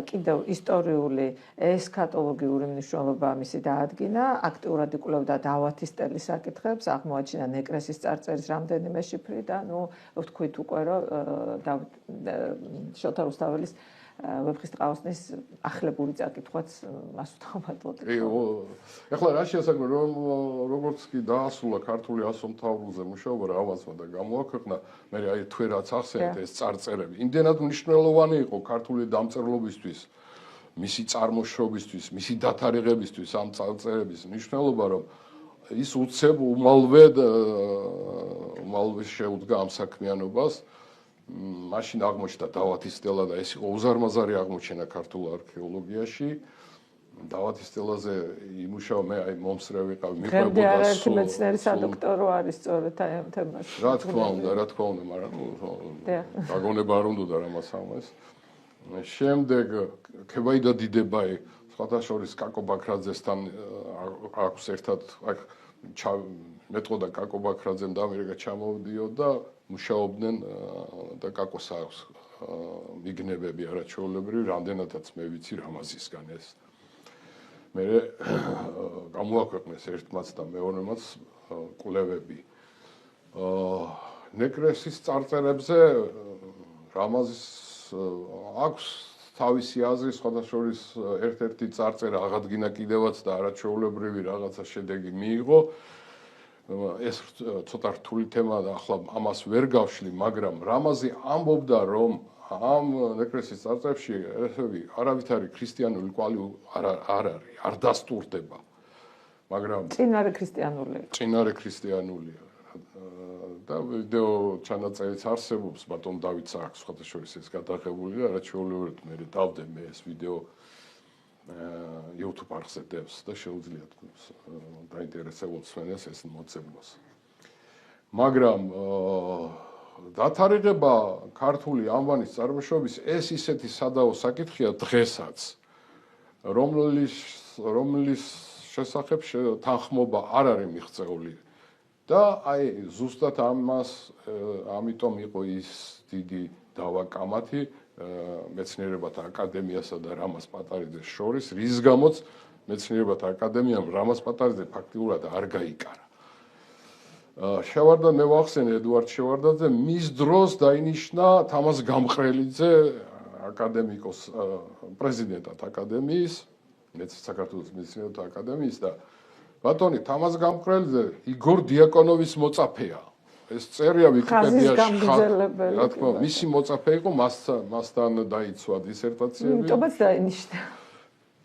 კიდევ ისტორიული ესქატოლოგიური მნიშვნელობა მისი დაადგინა, აქტიურად იკვლევდა დავათისტელის საკითხებს, აღმოაჩინა ნეკრესის წარწერის რამდენიმე შიფრი და ვთქვით უკვე, რომ შოთა რუსთაველის ვეფხის ტყაოსნის ახლებური წაკითხვაც მას უთანხმოებდა. ეხლა რა შეასაქმე რომ როგორც კი დაასრულა ქართული ასომთავრულზე მუშაობა რავაზმა და გამოაქვეყნა, მე აი თქვენ რაც ახსენეთ ეს წარწერები, იმდენად მნიშვნელოვანი იყო ქართული დამწერლობისთვის, მისი წარმოშობისთვის, მისი დათარიღებისთვის ამ წარწერების მნიშვნელობა, რომ ის უცებ უმალვე შეუდგა ამ საქმიანობას. მაშინ აღმოჩნდა დავათის სტელა და ეს იყო უზარმაზარი აღმოჩენა ქართულ არქეოლოგიაში. დავათის სტელაზე იმუშავა მე აი მომსწრე ვიყავ, მიყვებოდა ერთი მეცნიერი სადოქტორო არის სწორედ აი ამ თემაში. რა თქმა უნდა, მაგრამ გაგონება არ უნდა რამას ამას. შემდეგ ქებაი და დიდებაი, სხვათა შორის კაკო ბაქრაძესთან აქვს ერთად მეტყოდა კაკო ბაქრაძემ და ამერიკა ჩამოვდიოდა და მუშაობდნენ და კაკოს აქვს მიგნებები არაჩვეულებრივი, რამდენადაც მე ვიცი რამაზისგან ეს. მე გამოაქვეყნეს ერთმაც და მეორემაც კვლევები. ნეკრესის წარწერებზე რამაზის აქვს თავისი აზრი, სხვათა შორის ერთ-ერთი წარწერა აღადგინა კიდევაც და არაჩვეულებრივი რაღაცა შედეგი მიიღო. ეს ცოტა რთული თემაა და ახლა ამას ვერ გავშლი, მაგრამ რამაზი ამბობდა, რომ ამ ნეკრესის წარწერებში არავითარი ქრისტიანული კვალი არ არის, არ დასტურდება. მაგრამ წინარე ქრისტიანულია. და ვიდეო ჩანაწერიც არსებობს, ბატონ დავითს აქვს სხვათა შორის ეს გადაღებული და არაჩვეულებრივად მე დავდე ეს ვიდეო YouTube არხზე დევს და შეუძლიათ დაინტერესებულ მსმენელს ეს მოწმოს. მაგრამ დათარიღება ქართული ანბანის წარმოშობის ეს ისეთი სადაო საკითხია დღესაც, რომლის შესახებ თანხმობა არ არის მიღწეული. და აი ზუსტად ამიტომ იყო ის დიდი დავაკამათი მეცნიერებათა აკადემიასა და რამაზ პატარიძეს შორის, რის გამოც მეცნიერებათა აკადემიამ რამაზ პატარიძე ფაქტიურად არ გაიკარა. შევარდა მე ვახსენე ედუარდ შევარდაძე, მის დროს დაინიშნა თამაზ გამყრელიძე აკადემიკოს პრეზიდენტად აკადემიის, საქართველოს მეცნიერებათა აკადემიის და ბატონი თამაზ გამყრელიძე იგორ დიაკონოვის მოწაფეა. ეს წერია ვიკიპედიაში რა თქმა უნდა, მისი მოწაფე იყო, მასთან დაიცვა დისერტაციები. მიტომაც დაინიშნა.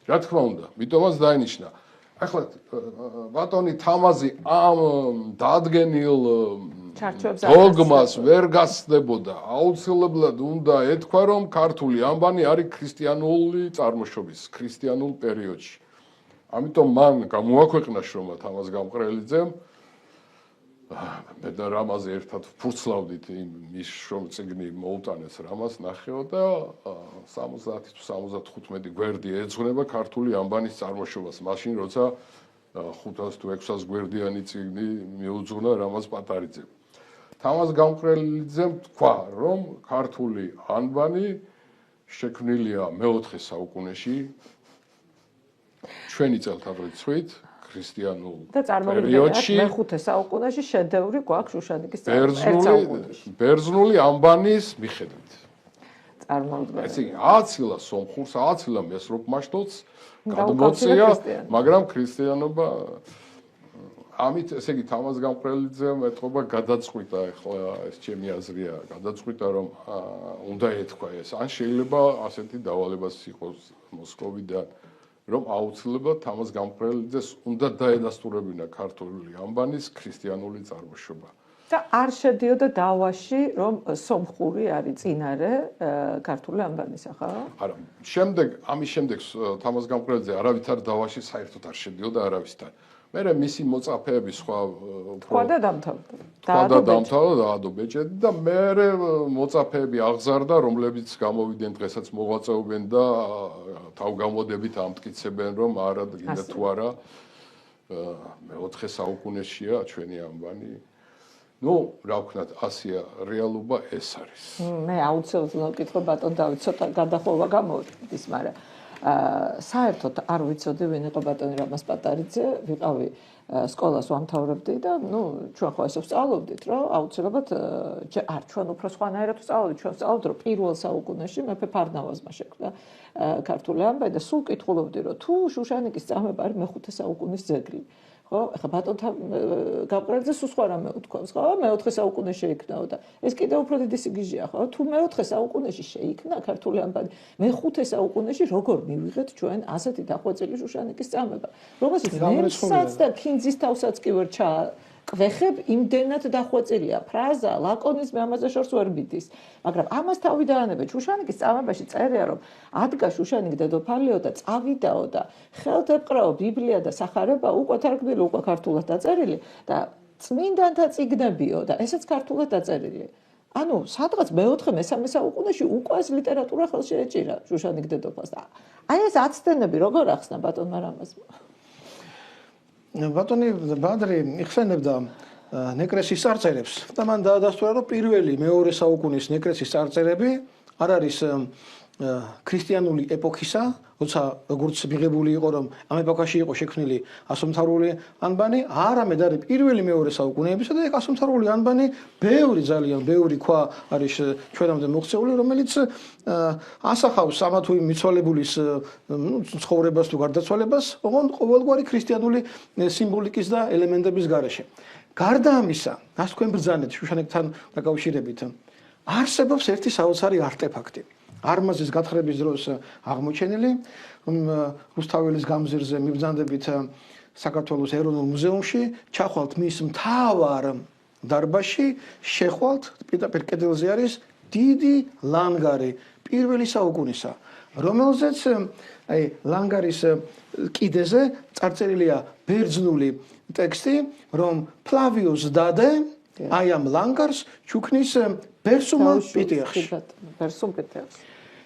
რა თქმა უნდა, მიტომაც დაინიშნა. ახლა ბატონი თამაზი ამ დადგენილ დოგმას ვერ გასწდებოდა. აუცილებლად უნდა ეთქვა, რომ ქართული ანბანი არის ქრისტიანული წარმოშობის, ქრისტიანულ პერიოდში. ამიტომ მან გამოაქვეყნა შრომა თამაზ გამყრელიძემ. მე და რამაზე ერთად ვფურცლავდით ის შრომწიგნი მოუტანეს რამას ნახეო და 70 თუ 75 გვერდი ეძღვნება ქართული ანბანის წარმოშობას. მაშინ როცა 500 თუ 600 გვერდიანი წიგნი მიუძღვნა რამას პატარიძემ. თამაზ გამყრელიძემ თქვა, რომ ქართული ანბანი შექმნილია მე-4 საუკუნეში ჩვენი წელთაღრიცხვით ქრისტიანულ პერიოდში და მე-5 საუკუნეში შედევრი გვაქვს შუშანიკის წელთაღრიცხვით. ბერძნული ანბანის მიხედვით. წარმოვიდგინეთ. ესე იგი, აცილა სომხურს, აცილა მესროპ-მაშტოც გადმოწია, მაგრამ ქრისტიანობა ამით ესე იგი თამაზ გამყრელიძემ ეთყობა გადაწყვიტა, ახლა ეს ჩემი აზრია, გადაწყვიტა რომ უნდა ეთქვა ეს. ან შეიძლება ასეთი დავალებაც იყოს მოსკოვიდან, რომ აუცილებლად თამაზ გამყრელიძეს უნდა დაედასტურებინა ქართული ანბანის ქრისტიანული წარმოშობა. და არ შედიოდა დავაში, რომ სომხური არის წინარე ქართული ანბანისა, ხო? არა, ამის შემდეგ თამაზ გამყრელიძე არავითარ დავაში საერთოდ არ შედიოდა არავისთან. მერე მისი მოწაფეები სხვა თქვა და დამთავრდა. დაადო ბეჭედი და მერე მოწაფეები აღზარდა, რომლებიც გამოვიდნენ დღესაც მოღვაწეობენ და თავგამოდებით ამტკიცებენ, რომ არა გინდა თუ არა მე-4 საუკუნეშია ჩვენი ანბანი. ნუ, რა ვქნათ, ასია რეალობა ეს არის. მე აუცილებლად ვკითხო ბატონ დავით, ცოტა გადახოვა გამოვიდეს, მაგრამ საერთოდ არ ვიცოდი ვინ იყო ბატონი რამაზ პატარიძე, ვიყავი სკოლას ვამთავრებდი და ნუ ჩვენ ხო ესე ვსწავლობდით, რომ აუცილებლად არ ჩვენ უფრო სხვანაირად ვსწავლობდით, ჩვენ ვსწავლობთ, რომ პირველ საუკუნეში მეფე ფარნავაზმა შექმნა ქართული ანბანი და სულ კითხულობდი, რომ თუ შუშანიკის წამება არის მე-5 საუკუნის ძეგლი. ხო, ახლა ბატონთან გამყრელიძე სულ სხვა რამე უთქვამს, ხო? მე-4 საუკუნეში შეიქმნაო და ეს კიდევ უფრო დიდი სიგიჟეა, ხო? თუ მე-4 საუკუნეში შეიქმნა ქართული ანბანი, მე-5 საუკუნეში როგორ მივიღეთ ჩვენ ასეთი დახვეწილი შუშანიკის წამება, რომელსაც ნემსაც და ქინძის თავსაც კი ვერ ყვეხებ, იმდენად დახვეწილია ფრაზა, ლაკონიზმი ამაზე შორს ვერ მიდის. მაგრამ ამას თავი დაანებეთ, შუშანიკის წამებაში წერია, რომ ადგა შუშანიკ დედოფალიო და წავიდაო და ხელთ ეპყრაო ბიბლია და სახარება უკვე თარგმნილი, უკვე ქართულად დაწერილი და წმინდანთა წიგნებიო და ესეც ქართულად დაწერილი. ანუ სადღაც მე-4 მე-3 საუკუნეში უკვე ეს ლიტერატურა ხელში ეჭირა შუშანიკ დედოფალს და აი ეს აცდენები როგორ ახსნა ბატონმა რამაზმა? ბატონი ბადრი იხსენებდა ნეკრესის წარწერებს და მან დაადასტურა, რომ პირველი მე-2 საუკუნის ნეკრესის წარწერები არ არის ქრისტიანული ეპოქისა, როცა როგორც მიღებული იყო, რომ ამ ეპოქაში იყო შექმნილი ასომთავრული ანბანი, არამედ არის პირველი მე-2 საუკუნეებისა და ასომთავრული ანბანი ძალიან ბევრი ქვა არის ჩვენამდე მოღწეული, რომელიც ასახავს ამა თუ იმ მიცვალებულის ცხოვრებას თუ გარდაცვალებას, ოღონდ ყოველგვარი ქრისტიანული სიმბოლიკის და ელემენტების გარეშე. გარდა ამისა, რას თქვენ ბრძანეთ შუშანიკთან დაკავშირებით, არსებობს ერთი საოცარი არტეფაქტი. არმაზის გათხრების დროს აღმოჩენილი რუსთაველის გამზირზე მიბრძანდებით საქართველოს ეროვნულ მუზეუმში, ჩახვალთ მის მთავარ დარბაზში, შეხვალთ პირდაპირ კედელზე არის დიდი ლანგარი პირველი საუკუნისა, რომელზეც აი ლანგარის კიდეზე წარწერილია ბერძნული ტექსტი, რომ ფლავიოს დადე აი ამ ლანგარს ჩუქნის ბერსუმ პიტიახში. ბერსუმ პიტიახში.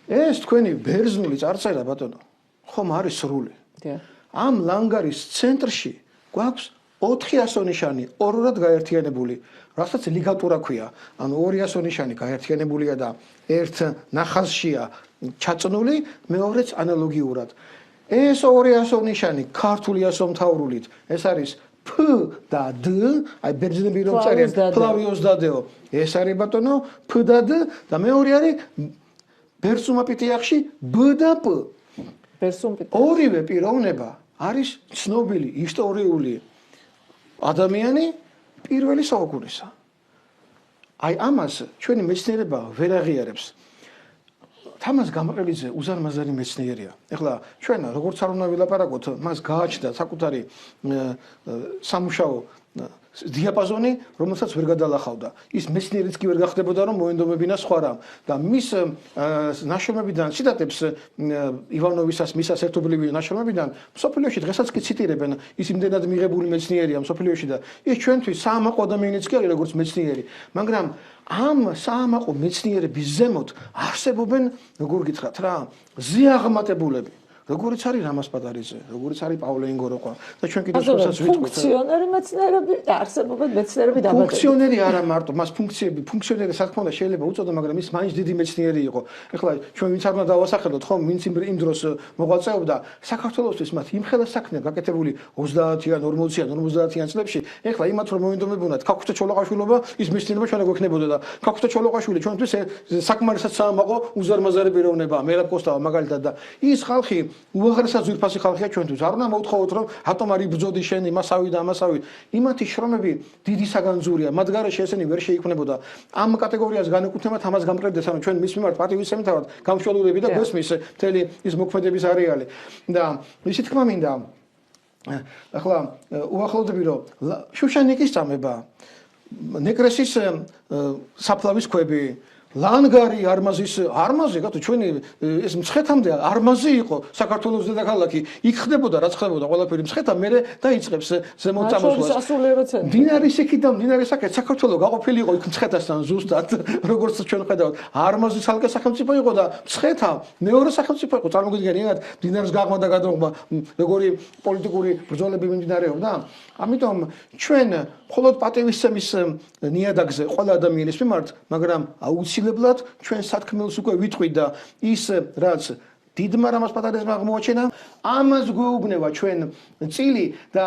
ეს თქვენი ბერძნული წარწერა ბატონო, ხომ არის სრული. ამ ლანგარის ცენტრში გვაქვს 4 ასონიშანი, ორ-ორად გაერთიანებული, რასაც ლიგატურა ქვია. ანუ 2 ასონიშანი გაერთიანებულია და ერთ ნახაზშია ჩაწნული, მეორეც ანალოგიურად. ეს 2 ასონიშანი ქართული ასომთავრულით, ეს არის P და D, აი ბერძნები რომ წერენ ფლავიოს დადეო. ეს არის ბატონო P და D და მეორე არის ბერსუმ პიტიახში B და P. ბერსუმ პიტიახში. ორივე პიროვნება არის ცნობილი ისტორიული ადამიანი პირველი საუკუნისა. აი ამას ჩვენი მეცნიერება ვერ აღიარებს. თამაზ გამყრელიძე უზარმაზარი მეცნიერია. ეხლა ჩვენ როგორც არ უნდა ვილაპარაკოთ, მას გააჩნდა საკუთარი სამუშაო დიაპაზონი, რომელსაც ვერ გადალახავდა. ის მეცნიერიც კი ვერ გახდებოდა, რომ მოენდომებინა სხვა რამ. და მის ნაშრომებიდან ციტატებს ივანოვისას, მისას ერთობლივი ნაშრომებიდან სოფლიოში დღესაც კი ციტირებენ, ის იმდენად მიღებული მეცნიერია სოფლიოში და ის ჩვენთვის საამაყო ადამიანიც კი არის როგორც მეცნიერი, მაგრამ ამ საამაყო მეცნიერების ზემოთ არსებობენ, როგორ გითხრათ რა, ზიაღმატებულები. როგორიც არის რამას პატარიძე, როგორიც არის პავლე ინგოროყვა და ჩვენ კიდევ სხვასაც ვიტყვით. ფუნქციონერი მეცნიერები და არსებობენ მეცნიერები დაბადებით. ფუნქციონერი არა მარტო, მას ფუნქციონერი რა თქმა უნდა შეიძლება უწოდო, მაგრამ ის მაინც დიდი მეცნიერი იყო. ეხლა ჩვენ ვინც არ უნდა დავასახელოთ, ხომ, ვინც იმ დროს მოღვაწეობდა, საქართველოსთვის მათ იმხელა საქმეა გაკეთებული 30-იან, 40-იან, 50-იან წლებში. ეხლა იმათ რომ მოინდომებუნათ ქაქვთე ჩოლოყაშვილობა, ის მეცნიერება ჩვენ გვექნებოდა და ქაქვთე ჩოლოყაშვილი ჩვენთვის საკმარისად საამაყო უზარმაზარი პიროვნება, მერაბ კოსტავა მაგალითად და ის ხალხი უაღრესად ძვირფასი ხალხია ჩვენთვის. არ უნდა მოვთხოვოთ რომ რატომ არ იბრძოდი შენ იმასავი და ამასავი. იმათი შრომები დიდი საგანძურია. მათ გარეშე ესენი ვერ შეიქმნებოდა. ამ კატეგორიას განეკუთვნებათ ამას გამყრევდეს, ანუ ჩვენ მის მიმართ პატივისცემთავად გამშვალულები და გესმის მთელი ის მოქმედების არეალი. და ისე თქმა მინდა ახლა უახლოვდები რომ შუშანიკის წამება, ნეკრესის საფლავის ქვები, ლანგარი არმაზი გათო ჩვენი ეს მცხეთამდე არმაზი იყო საქართველოს დედაქალაქი იქ ხდებოდა რაც ხდებოდა ყველაფერი მცხეთა მერე დაიწყებს ზემოთ წამოსვლას დინარის იქით და დინარის აქეთ საქართველოს გაყოფილი იყო იქ მცხეთასთან ზუსტად როგორც ჩვენ ხედავთ არმაზი ცალკე სახელმწიფო იყო და მცხეთა მეორე სახელმწიფო იყო წარმოგიდგენიათ დინარის გაღმა და გადაღმა როგორი პოლიტიკური ბრძოლები მიმდინარეობდა ამიტომ ჩვენ მხოლოდ პატივისცემის ნიადაგზე ყველა ადამიანის მიმართ მაგრამ აუცილებლად ჩვენ სათქმელს უკვე ვიტყვით და ის რაც დიდმა რამას პატარიზმმა აღმოაჩენა ამას გვეუბნება ჩვენ წილი და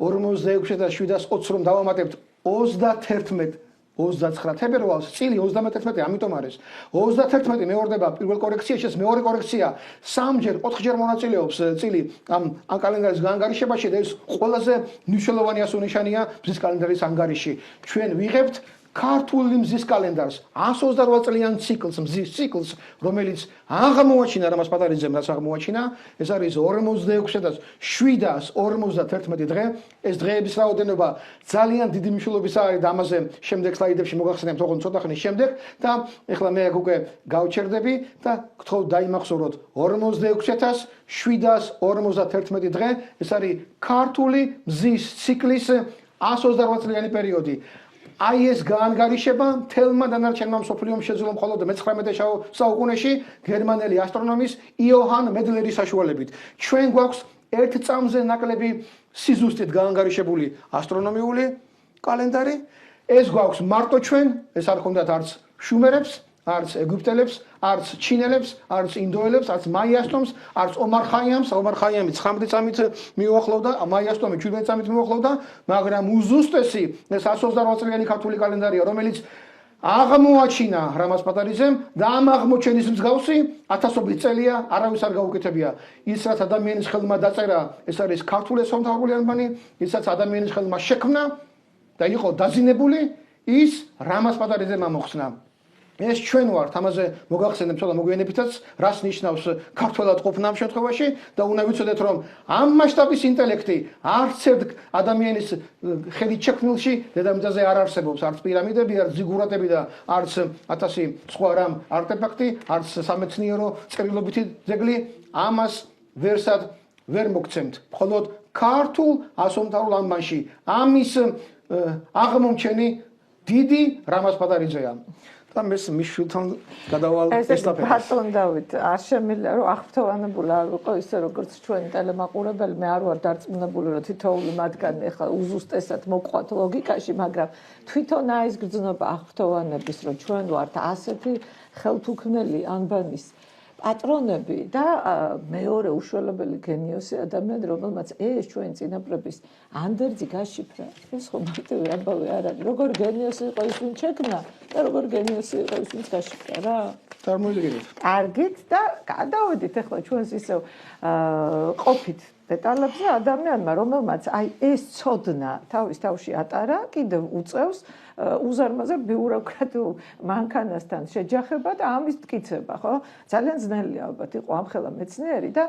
46,720 რომ დავამატებთ 29 თებერვალს წილი 31 ამიტომ არის 31 მეორდება პირველ კორექციაში ეს მეორე კორექცია 4-ჯერ მონაწილეობს წილი ამ კალენდარის გაანგარიშებაში და ეს ყველაზე მნიშვნელოვანი ასონიშანია მზის კალენდარის ანგარიში ჩვენ ვიღებთ ქართული მზის კალენდარს 128 წლიან მზის ციკლს რომელიც აღმოაჩინა რამას პატარიძემ რაც აღმოაჩინა ეს არის 46,751 დღე ეს დღეების რაოდენობა ძალიან დიდი მნიშვნელობისა არის და ამაზე შემდეგ სლაიდებში მოგახსენებთ ოღონდ ცოტა ხნის შემდეგ და ეხლა მე უკვე გავჩერდები და გთხოვთ დაიმახსოვროთ 46,751 დღე ეს არის ქართული მზის ციკლის 128 წლიანი პერიოდი აი ეს გაანგარიშება მთელმა დანარჩენმა მსოფლიომ შეძლო მხოლოდ მე-19 საუკუნეში გერმანელი ასტრონომის იოჰან მედლერის საშუალებით. ჩვენ გვაქვს ერთ წამზე ნაკლები სიზუსტით გაანგარიშებული ასტრონომიული კალენდარი. ეს გვაქვს მარტო ჩვენ, ეს არ ხონდათ არც შუმერებს, არც ეგვიპტელებს, არც ჩინელებს, არც ინდოელებს, არც მაიასტომს, არც ომარ ხაიამს, ომარ ხაიამი 19 წამით მიუახლოვდა, მაიასტომი 17 წამით მიუახლოვდა, მაგრამ უზუსტესი ეს 128 წლიანი ქართული კალენდარია, რომელიც აღმოაჩინა რამას პატარიძემ და ამ აღმოჩენის მსგავსი 1000 წელია არავის არ გაუკეთებია. ის რაც ადამიანის ხელმა დაწერა, ეს არის ქართული სამთავრობო ანბანი, ის რაც ადამიანის ხელმა შექმნა და იყო დაზინებული, ის რამას პატარიძემ ამოხსნა. ეს ჩვენ ვართ, ამაზე მოგახსენებ ცოტა მოგვიანებითაც, რას ნიშნავს ქართველად ყოფნა ამ შემთხვევაში და უნდა ვიცოდეთ, რომ ამ მასშტაბის ინტელექტი არც ერთ ადამიანის ხელით შექმნილში დედამიწაზე არ არსებობს, არც პირამიდები, არც ზიგურატები და არც 1000 სხვა რამ არტეფაქტი, არც სამეცნიერო წერილობითი ძეგლი, ამას ვერსად ვერ მოგცემთ. მხოლოდ ქართულ ასომთავრულ ანბანში ამის აღმომჩენი დიდი რამას პატარიძეა. და მის შვილთან გადავალ ესტაფეტას. ბატონ დავით, არ შემიძლია რომ აღფრთოვანებული არ ვიყო ისე როგორც ჩვენი ტელემაყურებელი, მე არ ვარ დარწმუნებული რომ თითოეული მათგანი ახლა უზუსტესად მოყვათ ლოგიკაში, მაგრამ თვითონ ეს გრძნობა აღფრთოვანების რომ ჩვენ ვართ ასეთი ხელთუქმნელი ანბანის პატრონები და მეორე უშველებელი გენიოსი ადამიანი, რომელმაც ეს ჩვენი წინაპრების ანდერძი გაშიფრა. ეს ხო მარტივი ამბავი არ არის. როგორ გენიოსი იყო ის, ვინც შექმნა და როგორ გენიოსი იყო ის, ვინც გაშიფრა რა. წარმოვიდგინეთ. კარგით და გადავედით ახლა ჩვენს ისევ ყოფით დეტალებზე ადამიანმა, რომელმაც აი ეს ცოდნა თავის თავში ატარა, კიდევ უწევს უზარმაზარ ბიუროკრატიულ მანქანასთან შეჯახება და ამის მტკიცება, ხო? ძალიან ძნელია ალბათ იყო ამხელა მეცნიერი და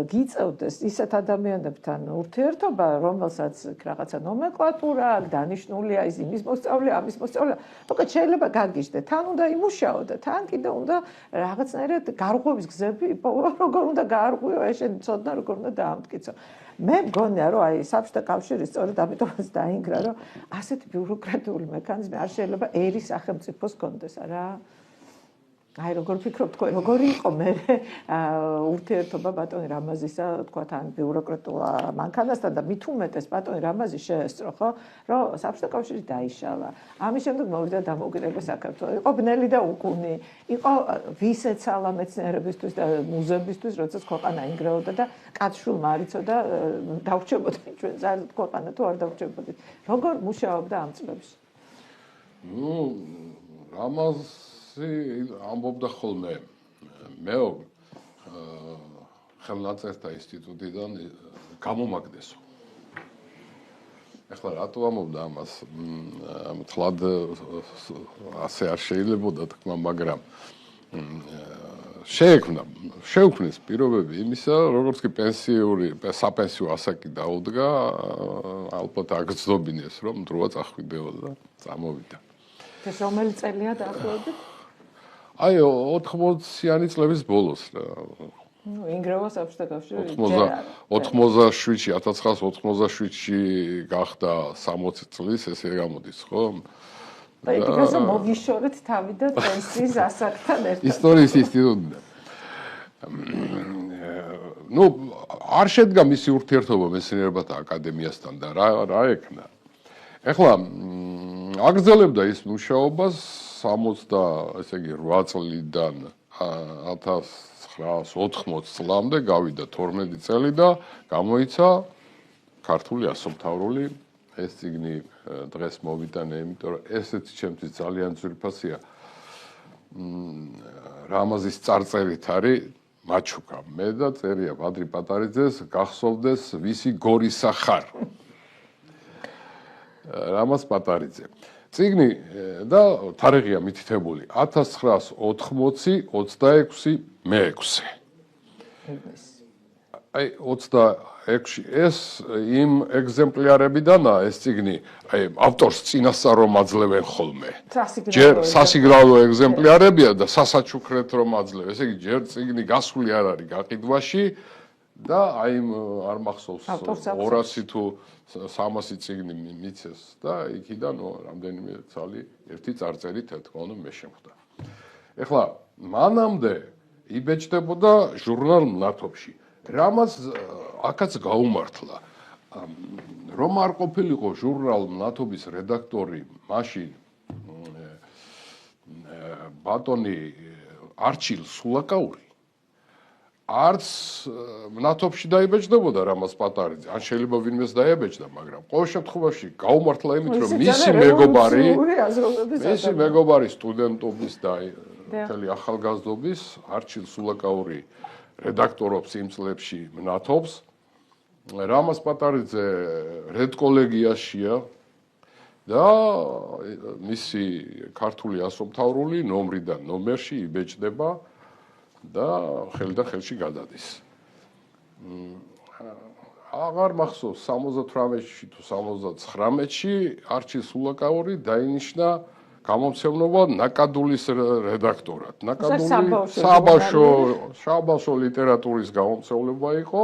გიწევდეს ისეთ ადამიანებთან ურთიერთობა, რომელსაც რაღაცა ნომენკლატურა აქვს, დანიშნულია იმის მოსწავლე, ამის მოსწავლე. მოკლედ შეიძლება გაგიჟდე, თან უნდა იმუშაო და თან კიდე უნდა რაღაცნაირად გარღვევის გზები იპოვა, როგორ უნდა გაარღვიო, შენ ცოდნა როგორ უნდა დაამტკიცო. მე მგონია რომ აი საბჭოთა კავშირი სწორედ ამიტომაც დაინგრა რომ ასეთი ბიუროკრატიული მექანიზმი არ შეიძლება ერის სახელმწიფოს კონდეს არა აი როგორ ფიქრობ თქვენ როგორი იყო მე ურთიერთობა ბატონი რამაზისა თქვა თან ბიუროკრატულ მანქანასთან და მით უმეტეს ბატონი რამაზი შეესწრო ხო რომ საბჭოთა კავშირი დაიშალა ამის შემდეგ მოვიდა დამოუკიდებელ საქართველოს იყო ბნელი და უკუნი იყო ვისეცალა მეცნიერებისთვის და მუზეუმისთვის როდესაც ქვეყანა ინგრეოდა და კაცშულ მარიცოდა დავრჩებოდა ჩვენ ზარდ ქვეყანა თუ არ დავრჩებოდით როგორ მუშაობდა ამ წლებში ნუ რამაზ ამბობდა ხოლმე მე ხელნაწერთა ინსტიტუტიდან გამომაგდესო. ეხლა რატო ამბობდა ამას? თლად ასე არ შეიძლებოდა თქმა, მაგრამ შეუქმნეს პირობები იმისა, როგორც კი საპენსიო ასაკი დაუდგა, ალბათ აგრძნობინეს, რომ დროა წახვიდეოდა და წამოვიდა. ეს რომელი წელია დაახლოებით? აი 80-იანი წლების ბოლოს რა. ნუ ინგრევა საბჭოთა კავშირი 87-ში 1987-ში გახდა 60 წლის ესე გამოდის ხო? პაიკაზე მოგიშორეთ თავი და პენსიის ასაკთან ერთად. ისტორიის ინსტიტუტიდან. ნუ არ შედგა მისი ურთიერთობა მეცნიერებათა აკადემიასთან და რა ეკნა. ეხლა აგრძელებდა ის მუშაობას 68 წლიდან 1980 წლამდე გავიდა 12 წელი და გამოიცა ქართული ასომთავრული ეს წიგნი დღეს მოვიტანე, იმიტომ რომ ესეც ჩემთვის ძალიან ძვირფასია. რამაზის წარწერით არის მაჩუკა მე და წერია ბადრი პატარიძეს გახსოვდეს ვისი გორისა ხარ. რამაზ პატარიძე. წიგნი და თარიღია მითითებული 1980-26 მე-6. აი 26 ეს იმ ეგზემპლარებიდანაა ეს წიგნი, აი ავტორს წინასწარ რომ აძლევენ ხოლმე. ჯერ სასიგნალო ეგზემპლარებია და სასაჩუქრეთ რომ აძლევენ. ესე იგი ჯერ წიგნი გასული არ არის გაყიდვაში და აი არ მახსოვს 200 თუ 300 წიგნი მიცეს და იქიდან რამდენიმე ცალი ერთი წარწერით თქო მე შემხვდა. ეხლა მანამდე იბეჭდებოდა ჟურნალ მნათობში. რამაც აქაც გაუმართლა. რომ არ ყოფილიყო ჟურნალ მნათობის რედაქტორი მაშინ ბატონი არჩილ სულაკაური არც მნათობში დაიბეჭდებოდა რამაზ პატარიძე. ან შეიძლება ვინმეს დაებეჭდა, მაგრამ ყოველ შემთხვევაში გაუმართლა იმით, რომ მისი მეგობარი სტუდენტობის და მთელი ახალგაზრდობის არჩილ სულაკაური რედაქტორობს იმ წლებში მნათობს. რამაზ პატარიძე რედკოლეგიაშია და მისი ქართული ასომთავრული ნომრიდან ნომერში იბეჭდება და ხელიდან ხელში გადადის. აღარ მახსოვს 78-ში თუ 79-ში არჩილ სულაკაური დაინიშნა გამომცემლობა ნაკადულის რედაქტორად. ნაკადული საბავშვო ლიტერატურის გამომცემლობა იყო,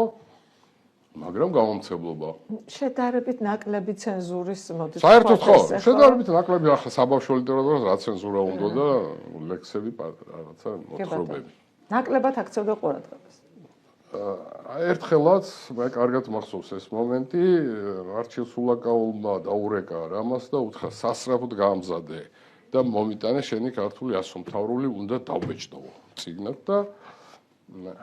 მაგრამ გამომცემლობა. შედარებით ნაკლები ცენზურის მოდის. საერთოდ ხო, შედარებით ნაკლები ახლა საბავშვო ლიტერატურას რა ცენზურა უნდა და ლექსები რაღაცა მოთხრობები. ნაკლებად აქცევდა ყურადღებას. ერთხელაც მე კარგად მახსოვს ეს მომენტი, არჩილ სულაკაურმა დაურეკა რამას და უთხრა სასწრაფოდ გაამზადე და მომიტანე შენი ქართული ასომთავრული უნდა დავბეჭდო წიგნად და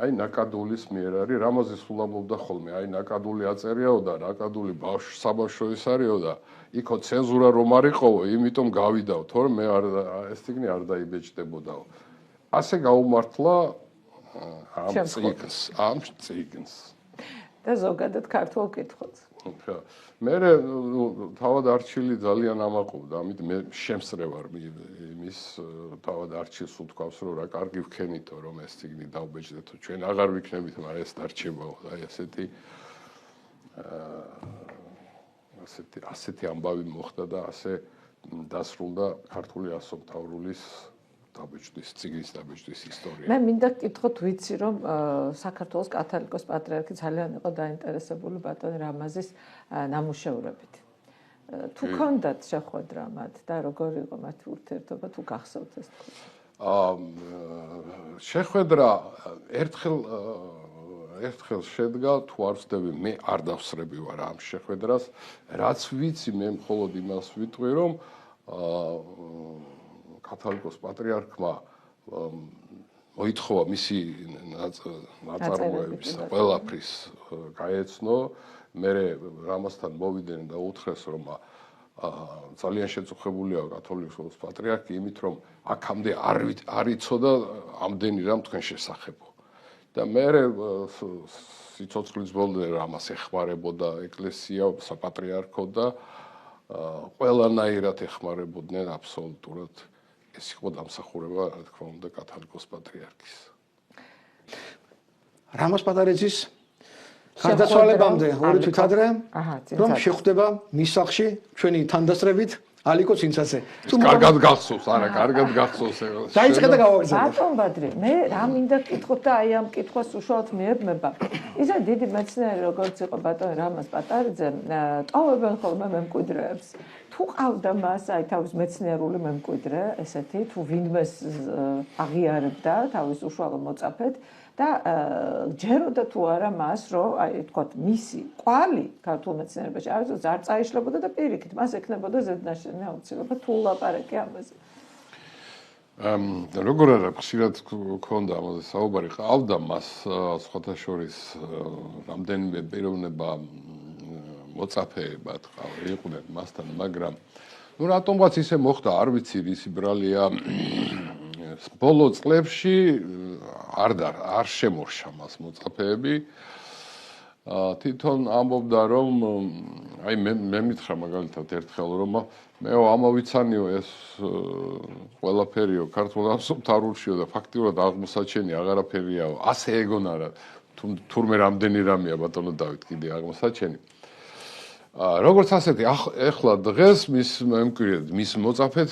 აი ნაკადულის მიერ არის რამაზი სულამობდა ხოლმე აი ნაკადული აწერიაო და ნაკადული საბავშვოის არისო და იქო ცენზურა რომ არ იყოვო იმიტომ გავიდაო თორემ მე ეს წიგნი არ დაიბეჭდებოდაო ასე გაუმართლა ამ წიგნს და ზოგადად ქართულ კითხვას მე თავად არჩილი ძალიან ამაყობდა, ამით მე შემსწრე ვარ იმის თავად არჩილს უთქვავს, რომ რა კარგი ვქენითო, რომ ეს ციგნი დავბეჭდეთო, ჩვენ აღარ ვიქნებით, მაგრამ ეს დარჩებაო, აი ასეთი ამბავი მოხდა და ასე დასრულდა ქართული ასომთავრულის დაბეჭდის ციგნის დაბეჭდის ისტორია. მე მინდა გკითხოთ, ვიცი რომ საქართველოს კათოლიკოს პატრიარქი ძალიან იყო დაინტერესებული ბატონ რამაზის ნამუშევრებით. თუ ქონდათ შეხვედრა მათ და როგორი იყო მათი ურთიერთობა, თუ გახსოვთ ეს თქო? შეხვედრა ერთხელ შედგა, თუ არ ვცდები, მე არ დავსრები ვარ ამ შეხვედრას, რაც ვიცი მე მხოლოდ იმას ვიტყვი, რომ კათოლიკოს პატრიარქმა მოითხოვა მისი ნაწარმოებისა ყველაფრის გაეცნო, მე რამასთან მოვიდნენ და უთხრეს, რომ ძალიან შეწუხებულია კათოლიკოს პატრიარქი იმით, რომ აქამდე არ იცოდა ამდენი რამ თქვენ შესახებო. და მე სიცოცხლის ბოლომდე ამას ეხმარებოდა ეკლესია, საპატრიარქო და ყველანაირად ეხმარებოდნენ აბსოლუტურად. ეს იყო დამსახურება, რა თქმა უნდა, კათოლიკოს პატრიარქის. რამაზ პატარიძის გარდაცვალებამდე ორი თვით ადრე, რომ შეხვდება მის სახლში ჩვენი თანდასწრებით ალიკო ცინცაძე. კარგად გახსოვს, არა, კარგად გახსოვს. დაიწყე და გავაგრძელე. ბატონ ბადრი, მე რა მინდა გკითხოთ და აი ამ კითხვას უშუალოდ მიებმება. ისა დიდი მეცნიერი როგორც იყო ბატონ რამაზ პატარიძე, ტოვებენ ხოლმე მემკვიდრეებს. თუ ყავდა მას აი თავის მეცნიერული მემკვიდრე, ესეთი, თუ ვინმეს აღიარებდა თავის უშუალო მოწაფედ და ჯეროდა თუ არა მას, რომ აი თქვათ მისი ყვალი ქართულ მეცნიერებაში არ წაიშლებოდა და პირიქით მას ექნებოდა ზედნაშენი აუცილებლად თუ ლაპარაკი ამაზე. როგორ არა, ხშირად გქონდა ამაზე საუბარი, ყავდა მას სხვათა შორის რამდენიმე პიროვნება მოწაფეებად იყვნენ მასთან, მაგრამ რატომღაც ისე მოხდა, არ ვიცი, ისი ბრალია ბოლო წლებში არ შემორშა მას მოწაფეები. თვითონ ამბობდა, რომ აი მე მითხრა მაგალითად ერთხელ, რომ მეო ამოვიცანიო ეს ყველაფერიო ქართულ ასომთავრულშიო და ფაქტიურად აღმოსაჩენი აღარაფერიაო, ასე ეგონა რა, თურმე რამდენი რამეა ბატონო დავით კიდე აღმოსაჩენი. როგორც ასეთი ახლა დღეს მის მემკვიდრედ, მის მოწაფედ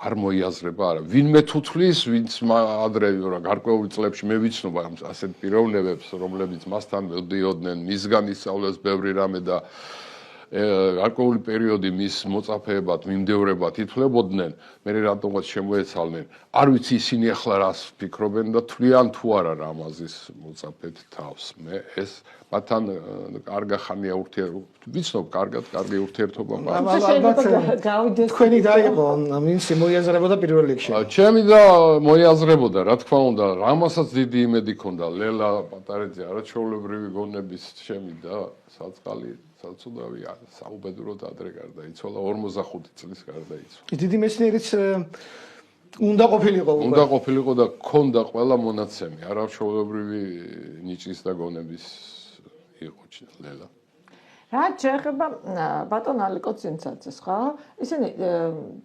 არ მოიაზრება არა. ვინმე თუთლის, ვინც ადრე გარკვეული წლებში მე ვიცნობ ასეთ პიროვნებებს, რომლებიც მასთან მოდიოდნენ, მისგან ისწავლეს ბევრი რამე და გარკვეული პერიოდი მის მოწაფეებად, მიმდევრებად ითვლებოდნენ, მე რატომღაც შემოეცალნენ. არ ვიცი ისინი ახლა რას ფიქრობენ და თვლიან თუ არა რამაზის მოწაფედ თავს. მე ეს მათთან კარგა ხანია ურთიერთობა. ვიცნობ კარგი ურთიერთობა მაქვს. თქვენი დაიყო, მინსი მოიაზრებოდა პირველ რიგში. ჩემი და მოიაზრებოდა, რა თქმა უნდა, რამასაც დიდი იმედი ქონდა ლელა პატარიძე არაჩვეულებრივი გონების ჩემი და საწყალი საცუდავი საუბედუროდ ადრე გარდაიცვალა 45 წლის გარდაიცვალა. დიდი მეცნიერიც უნდა ყოფილიყო. უნდა ყოფილიყო და ქონდა ყველა მონაცემი, არაჩვეულებრივი ნიჭის და გონების იყო ლელა. რაც შეეხება ბატონ ალიკო ცინცაძეს, ხო? ისინი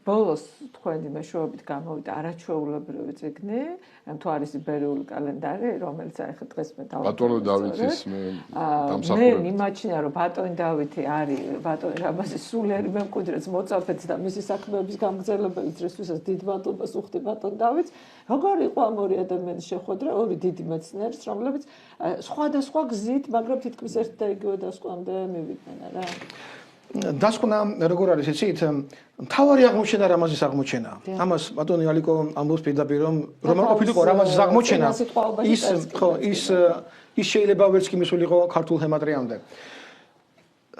ბოლოს თქვენი მეშვეობით გამოვიდა არაჩვეულებრივი წიგნი, თუ არის იბერიული კალენდარი, რომელიც აი ხა დღეს მე დავწერე. ბატონო დავითის მე მიმაჩნია, რომ ბატონი დავითი არის ბატონი რამაზის სულიერი მემკვიდრეც მოწაფეც და მისი საქმეების გამგზავრებელიც, რისთვისაც დიდ მადლობას უხდი ბატონ დავითს. როგორი იყო ამ ორი ადამიანის შეხვედრა, ორი დიდი მეცნიერის, რომლებიც სხვადასხვა გზით, მაგრამ თითქმის ერთ და იგივე დასკვნამდე მივიდნენ რა. დასკვნა როგორ არის იცით? მთავარი აღმოჩენა რამაზის აღმოჩენა. ამას ბატონი ალიკო ამბობს პირდაპირ რომ არ ყოფილიყო რამაზის აღმოჩენა. ის შეიძლება ვერც კი მისულიყო ქართულ ჰემატრიამდე.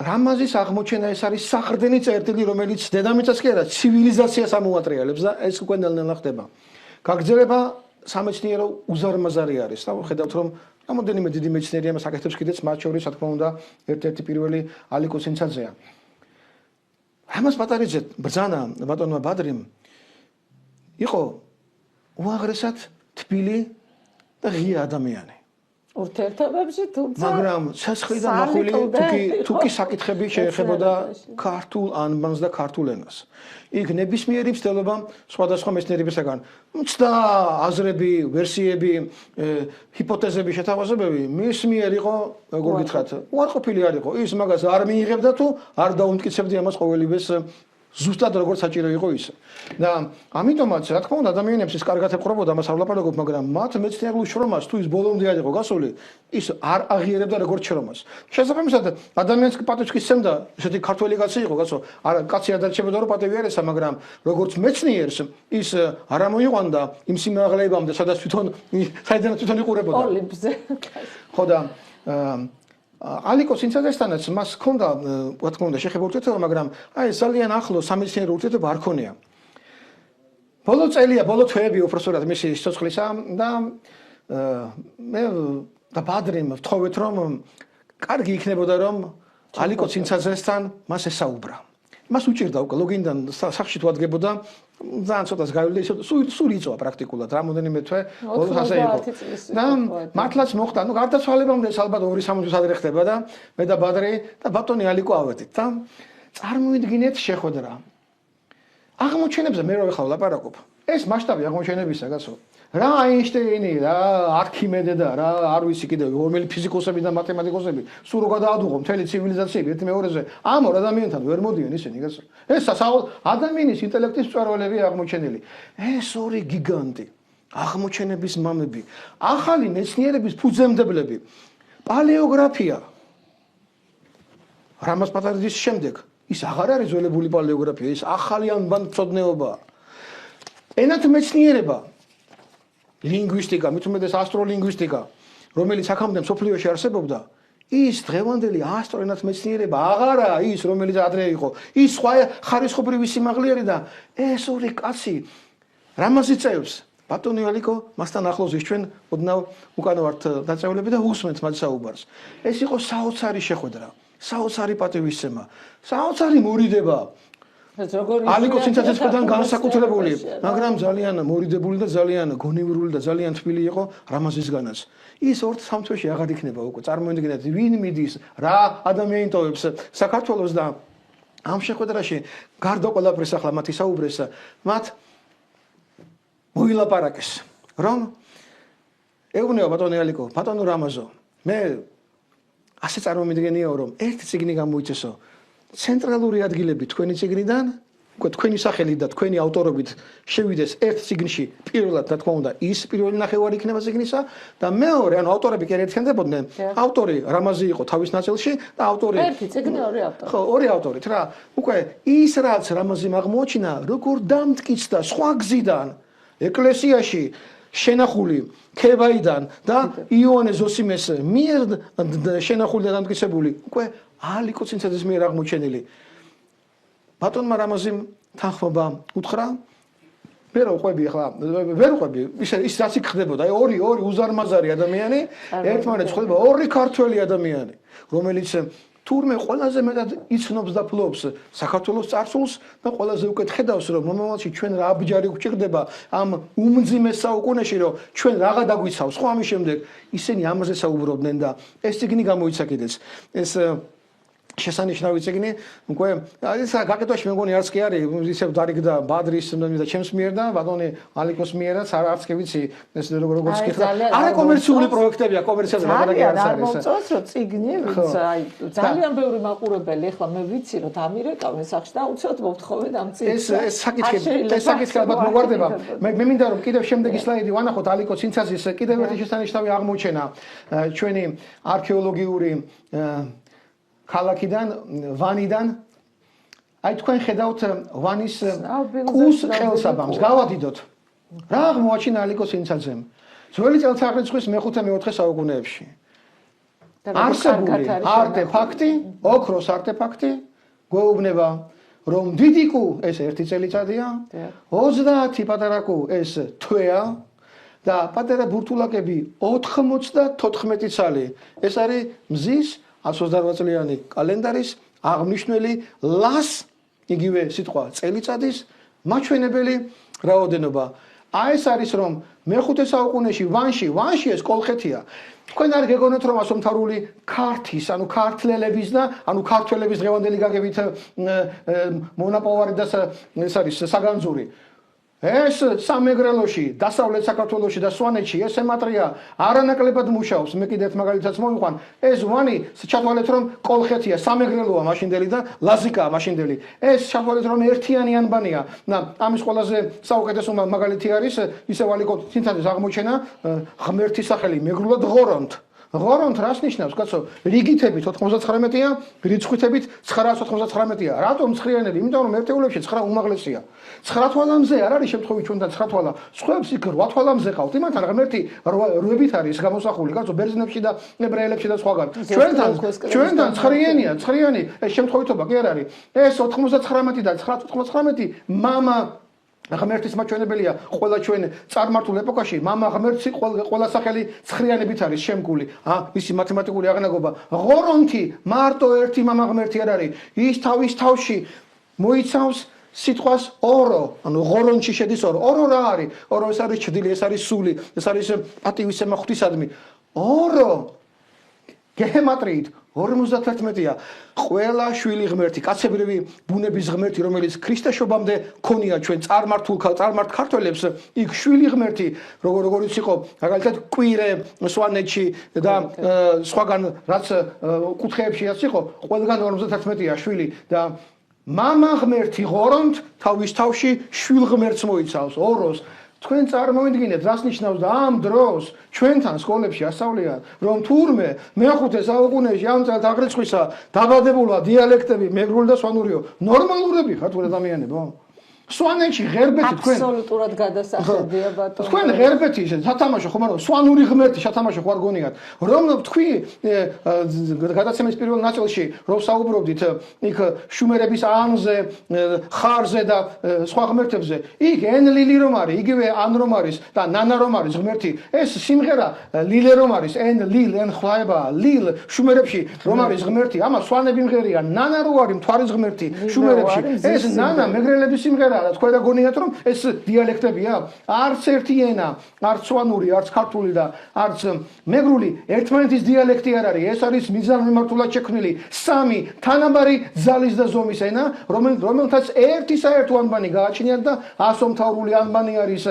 რამაზის აღმოჩენა ეს არის საყრდენი წერტილი, რომელიც დედამიწას კი არა, ცივილიზაციას ამოატრიალებს და ეს უკვე ნელ-ნელა ხდება. გაგრძელება სამეცნიერო უზარმაზარი არის. და ხედავთ რომ რამოდენიმე დიდი მეცნიერი ამას აკეთებს კიდეც, მათ შორის, რა თქმა უნდა, ერთ-ერთი პირველი ალიკო ცინცაძეა. რამაზ პატარიძე ბრძანა ბატონმა ბადრიმ იყო უაღრესად თბილი და ღია ადამიანი. ურთიერთობებში, თუმცა მაგრამ ცეცხლიდან მახვილი თუკი საკითხები შეეხებოდა ქართულ ანბანს და ქართულ ენას. იქ ნებისმიერი მცდელობა სხვადასხვა მეცნიერებისაგან მცდა აზრები, ვერსიები, ჰიპოთეზები, შეთავაზებები მის მიერ იყო, როგორ გითხრათ, უარყოფილი არ იყო. ის მაგას არ მიიღებდა თუ არ დაუმტკიცებდა ამას ყოველივეს ზუსტად როგორც საჭირო იყო ის. და ამიტომაც, რა თქმა უნდა, ადამიანებს ის კარგად ეყრობოდა, მას არ ვლაპარაკობ, მაგრამ მათ მეცნიერულ შრომას თუ ის ბოლომდე არ იყო გასული, ის არ აღიარებდა როგორც შრომას. შესაბამისად, ადამიანს პატივს სცემდა, ესეთი ქართველი კაცი იყო, კაცო, არა კაცი არ დარჩებოდა რომ პატივი არ ესა, მაგრამ როგორც მეცნიერს ის არ ამოიყვანდა იმ სიმაღლებამდე, სადაც საიდანაც თვითონ იყურებოდა. ოლიმპზე. ხო და ალიკო სინცაძესთანაც მას ჰქონდა, რა თქმა უნდა, შეხება ურთიერთობა, მაგრამ აი ძალიან ახლო სამეცნიერო ურთიერთობა არ ქონია. ბოლო წელია, ბოლო თვეები უბრალოდ მისი სიცოცხლისა და მე და ბადრიმ ვთხოვეთ, რომ კარგი იქნებოდა, რომ ალიკო სინცაძესთან მას ესაუბრა. მას უჭირდა უკვე ლოგინდან სახში თუ ადგებოდა ძალიან ცოტას გავიდა ისე სული იწვა პრაქტიკულად რამოდენიმე თვე ბოლოს ასე იყო და მართლაც მოხდა ნუ გარდაცვალებამდე ალბათ 2-3 თვის ადრე ხდება და მე და ბადრი და ბატონი ალიკო ავედით და წარმოიდგინეთ შეხვედრა აღმოჩენებზე მე რო ეხლა ვლაპარაკობ ეს მასშტაბი აღმოჩენებისა გასო რა აინშტეინი რა არქიმედე და რა არ ვიცი კიდევ რომელი ფიზიკოსები და მათემატიკოსები სულ რო გადაადუღო მთელი ცივილიზაციები ერთი მეორეზე ამ ორ ადამიანთან ვერ მოდიან ისინი გასო ეს ადამიანის ინტელექტის მწვერვალები აღმოჩენილი ეს ორი გიგანტი აღმოჩენების მამები ახალი მეცნიერების ფუძემდებლები პალეოგრაფია რამაზ პატარიძის შემდეგ ის აღარ არის ძველებული პალეოგრაფია ის ახალი ანბანმცოდნეობაა ენათ მეცნიერება ლინგვისტიკა, მით უმეტეს ასტროლინგვისტიკა, რომელიც აქამდე მსოფლიოში არსებობდა, ის დღევანდელი ასტროენათ მეცნიერება აღარაა ის, რომელიც ადრე იყო. ის სხვა ხარისხობრივი სიმაღლიერი და ეს ორი კაცი რამაც იწევს. ბატონი ალიკო, მასთან ახლოს ის ჩვენ ოდნავ უკან ვართ დაწევლები და უსმენთ მათ საუბარს. ეს იყო საოცარი შეხვედრა, საოცარი პატივისცემა, საოცარი მორიდება. ალიკო სინცაძესთან განსაკუთრებული, მაგრამ ძალიან მორიდებული და ძალიან გონივრული და ძალიან თბილი იყო რამაზისგანაც. ის 2-3 თვეში აღარ იქნება უკვე. წარმოიდგინეთ, ვინ მიდის, რა ადამიანი ტოვებს საქართველოს და ამ შეხვედრაში გარდა ყველაფრის ახლა მათ ისაუბრეს, მათ მოილაპარაკეს, რომ ეუბნება ბატონი ალიკო, ბატონო რამაზო, მე ასე წარმომიდგენიაო, რომ ერთი წიგნი გამოიცესო ცენტრალური ადგილები თქვენი წიგნიდან, უკვე თქვენი სახელი და თქვენი ავტორობით შევიდეს ერთ წიგნში, პირველად რა თქმა უნდა, ის პირველი ნახევარი იქნება წიგნისა და მეორე, ანუ ავტორები კი ერთხანდებოდნენ, ავტორი რამაზი იყო თავის ნაწილში და ავტორი ერთი წიგნი ორი ავტორი. ხო, ორი ავტორით რა. უკვე ის რაც რამაზიმ აღმოაჩინა, როგორ დამტკიცდა სხვა გზიდან ეკლესიაში შენახული ქებაიდან და იოანე ზოსიმეს მიერ შენახული და დამტკიცებული უკვე ალიკო სინცაძეს მიერ აღმოჩენილი. ბატონმა რამაზიმ თანხმობა უთხრა. მე რო ყვები ახლა, ვერ ყვები, ის რაც იქ ხდებოდა, აი ორი უზარმაზარი ადამიანი, ერთმანეთს ხვდება ორი ქართველი ადამიანი, რომელიც თურმე ყველაზე მეტად იცნობს და ფლობს საქართველოს წარსულს და ყველაზე უკეთ ხედავს რომ მომავალში ჩვენ რა აბჯარი გვჭირდება ამ უმძიმეს საუკუნეში რომ ჩვენ რაღა დაგვიცავს ხო ამის შემდეგ ისინი ამაზე საუბრობდნენ და ეს წიგნი გამოიცა კიდეც ეს შესანიშნავი წიგნი უკვე ეს გაკეთებაში მე მგონი არც კი არის ისევ დარიგდა ბადრის და ჩემს მიერ და ბატონი ალიკოს მიერაც არც კი ვიცი ეს როგორც კითხა არა კომერციული პროექტებია კომერციაზე ლაპარაკი არ არის მოწონს რომ წიგნი ვინც აი ძალიან ბევრი მაყურებელი ახლა მე ვიცი რომ დამირეკავენ სახში და უცოდ მოვთხოვენ ამ წიგნს ეს საკითხი ალბათ მოგვარდება მე მინდა რომ კიდევ შემდეგი სლაიდი ვანახოთ ალიკო სინცაძის კიდევ ერთი შესანიშნავი აღმოჩენა ჩვენი არქეოლოგიური ქალაქიდან ვანიდან აი თქვენ ხედავთ ვანის კუს ხელსაბამს გავადიდოთ რა აღმოაჩინა ალიკო სინცაძემ ძველი წელთაღრიცხვის მე-5-4 საუკუნეებში არსებული არტეფაქტი ოქროს არტეფაქტი გვეუბნება რომ დიდი კუ ეს ერთი წელიწადია 30 პატარა კუ ეს თვეა და პატარა ბურთულაკები 94 წალი ეს არის მზის 128 წლიანი კალენდარის აღნიშნული ლას იგივე სიტყვა წელიწადის მაჩვენებელი რაოდენობა აი ეს არის რომ მე-5 საუკუნეში ვანში ეს კოლხეთია. თქვენ არ გეგონოთ რომ ასომთავრული ქართის, ანუ ქართლელების და ანუ ქართველების დღევანდელი გაგებით მონაპოვარი და ეს არის საგანძური. ეს სამეგრელოში, დასავლეთ საქართველოში და სვანეთში ეს ემატრია არანაკლებად მუშაობს. მე კიდევ მაგალითაც მოვიყვან. ეს ვანი ჩათვალეთ რომ კოლხეთია, სამეგრელოა მაშინდელი და ლაზიკაა მაშინდელი. ეს ჩათვალეთ რომ ერთიანი ანბანია. და ამის ყველაზე საუკეთესო მაგალითი არის ისევ ალიკო სინთეზის აღმოჩენა ღმერთის სახელი მეგრულად ღორონთ. ღორონთ რას ნიშნავს, კაცო? რიგითებით 99-ია, რიცხვითებით 999-ია. რატომ ცხრიანები? იმიტომ რომ ერთეულებში 9 უმაღლესია. 9 თვალამზე არ არის შემთხვევით ჩვენთან 9 თვალა. სხვებს იქ 8 თვალამზე ყავთ. იმათთან ღმერთი 8-ით არის გამოსახული, კაცო, ბერძნებში და ებრაელებში და სხვაგან. ჩვენთან ცხრიანი, ეს შემთხვევითობა კი არ არის. ეს 99 და 999 მამა ღმერთის მაჩვენებელია ყველა ჩვენ წარმართულ ეპოქაში მამა ღმერთი ყველა სახელი ცხრიანებით არის შემკული. მისი მათემატიკური აღნაგობა ღორონთი მარტო ერთი მამა ღმერთი არ არის. ის თავის თავში მოიცავს სიტყვას ორო, ანუ ღორონში შედის ორო. ორო რა არის? ორო ეს არის ჩრდილი, ეს არის სული, ეს არის პატივისცემა ღვთისადმი. ორო გემატრიით 51-ია. ყველა შვილი ღმერთი, კაცებრივი ბუნების ღმერთი, რომელიც ქრისტეშობამდე ქონია ჩვენ წარმართ ქართველებს, იქ შვილი ღმერთი, როგორიც იყო, მაგალითად, კვირე სვანეთში და სხვაგან რაც კუთხეებში რაც იყო, ყველგან 51-ია შვილი და მამა ღმერთი ღორონთ თავის თავში შვილ ღმერთს მოიცავს, ოროს. თქვენ წარმოვიდგინეთ, რას ნიშნავს და ამ დროს ჩვენთან სკოლებში ასწავლიან, რომ თურმე მე-5 საუკუნეში ამ წელს აღრიცხვისა დაბადებულა დიალექტები მეგრული და სვანურიო. ნორმალურები ხართ ადამიანებო? სვანეთში ღერბეთი თქვენ აბსოლუტურად გადასახედია ბატონო. თქვენ ღერბეთი სათამაშო ხომ არა, სვანური ღმერთი სათამაშო ხარ გონიათ. რომ თქვი გადაცემის პირველ ნაწილში რომ საუბრობდით იქ შუმერების ანზე, ხარზე და სხვა ღმერთებზე, იქ ენლილი რომ არის, იგივე ან რომ არის და ნანა რომ არის ღმერთი. ეს სიმღერა ლილე რომ არის, ენ ხვაება, ლილ შუმერებში რომ არის ღმერთი, ამას სვანები მღერია, ნანა რო არის მთვარის ღმერთი შუმერებში. ეს ნანა მეგრელების სიმღერა და თქვენ გაგონიათ რომ ეს დიალექტებია? არც ერთი ენა, არც სვანური, არც ქართული და არც მეგრული ერთმანეთის დიალექტი არ არის. ეს არის მიზანმიმართულად შექმნილი სამი თანაბარი ძალის და ზომის ენა, რომელთაც ერთი საერთო ანბანი გააჩნიათ და ასომთავრული ანბანი არის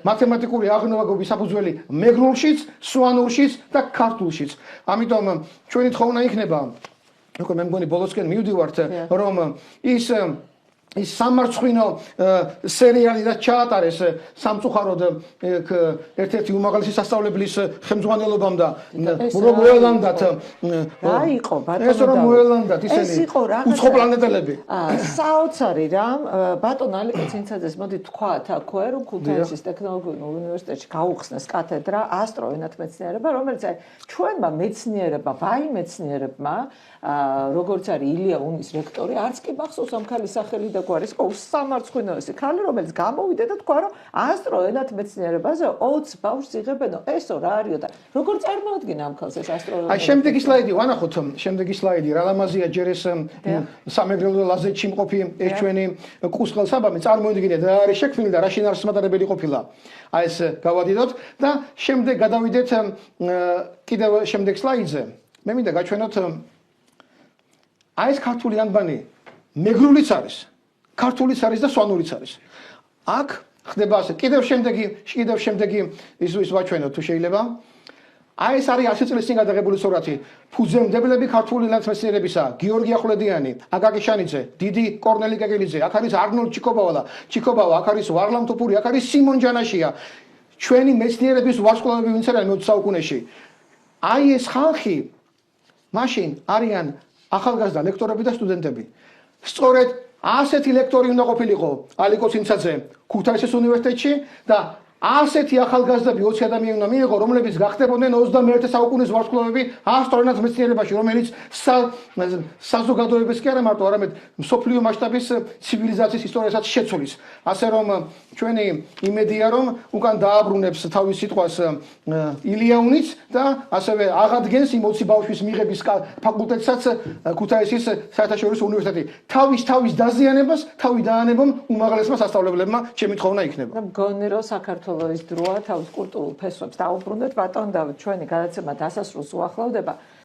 მათემატიკური აღნაგობის საფუძველი მეგრულშიც, სვანურშიც და ქართულშიც. ამიტომ ჩვენი თხოვნა იქნება, უკვე მე მგონი ბოლოსკენ მივდივართ, რომ ის სამარცხვინო სერიალი და ჩაატარეს სამწუხაროდ ერთ-ერთი უმაღლესი სასწავლებლის ხელმძღვანელობამ და მოელანდათ რა იყო ბატონო ეს რომ მოელანდათ ისინი უცხო პლანეტელები საოცარი რამ ბატონ ალიკო ცინცაძეს მოდი თქვათ აქვე რომ ქუთაისის ტექნოლოგიურ უნივერსიტეტში გაუხსნეს კათედრა ასტროენათმეცნიერება რომელიც ჩვენმა მეცნიერებმა ვაი მეცნიერებმა როგორც არის ილია უნის რექტორი არც კი მახსოვს ამ ქალის სახელი და გვარის ყო სამარცხვინოესი ქალი რომელიც გამოვიდა და თქვა რომ ასტროენათმეცნიერებაზე 20 ბავშვს იღებენო ესო რა არისო და როგორ წარმოადგინა ამ ქალს ეს ასტროენათმეცნიერება აი შემდეგი სლაიდი ვანახოთ შემდეგი სლაიდი რა ლამაზია ჯერ ეს სამეგრელო ლაზეთში მყოფი ეს ჩვენი კუსყელსაბამი წარმოიდგინეთ რა არის შექმნილი და რა შინაარსმატარებელი ყოფილა აი ეს გავადიდოთ და შემდეგ გადავიდეთ კიდევ შემდეგ სლაიდზე მე მინდა გაჩვენოთ აი ეს ქართული ანბანი მეგრულიც არის ქართულიც არის და სვანურიც არის. აქ ხდება ასე. კიდევ შემდეგი ის ვაჩვენოთ თუ შეიძლება. აი ეს არის 100 წლის წინ გადაღებული სურათი. ფუძემდებლები ქართული ნაცმეცნიერებისა, გიორგი ახვლედიანი, აკაკი შანიძე, დიდი კორნელი კეკელიძე, აქ არის არნოლდ ჩიკობავა, აქ არის ვარლამ თოფური, აქ არის სიმონ ჯანაშია. ჩვენი მეცნიერების ვარსკვლავები ვინც არიან მე-20 საუკუნეში. აი ეს ხალხი მაშინ არიან ახალგაზრდა ლექტორები და სტუდენტები. სწორედ ასეთი ლექტორი უნდა ყოფილიყო ალიკო ცინცაძე ქუთაისის უნივერსიტეტში და ასეთი ახალგაზრდები 20 ადამიანი უნდა მიიღო, რომლებიც გახდებოდნენ 21 საუკუნის ვარსკვლავები ასტრონავტ მეცნიერებაში, რომელიც საზოგადოების კი არა მარტო, არამედ მსოფლიო მასშტაბის ცივილიზაციის ისტორიასაც შეცვლის. ასე რომ ჩვენი იმედია, რომ უკან დააბრუნებს თავის სიტყვას ილიაუნიც და ასევე აღადგენს იმ 20 ბავშვის მიღების ფაკულტეტსაც ქუთაისის საერთაშორისო უნივერსიტეტი. თავის დაზიანებას თავი დაანებონ უმაღლესმა სასწავლებლებმა, ჩემი თხოვნა იქნება. მგონი რომ საქართველოს დროა თავის კულტურულ ფესვებს დაუბრუნდეთ, ბატონ დავით, ჩვენი გადაცემა დასასრულს უახლოვდება.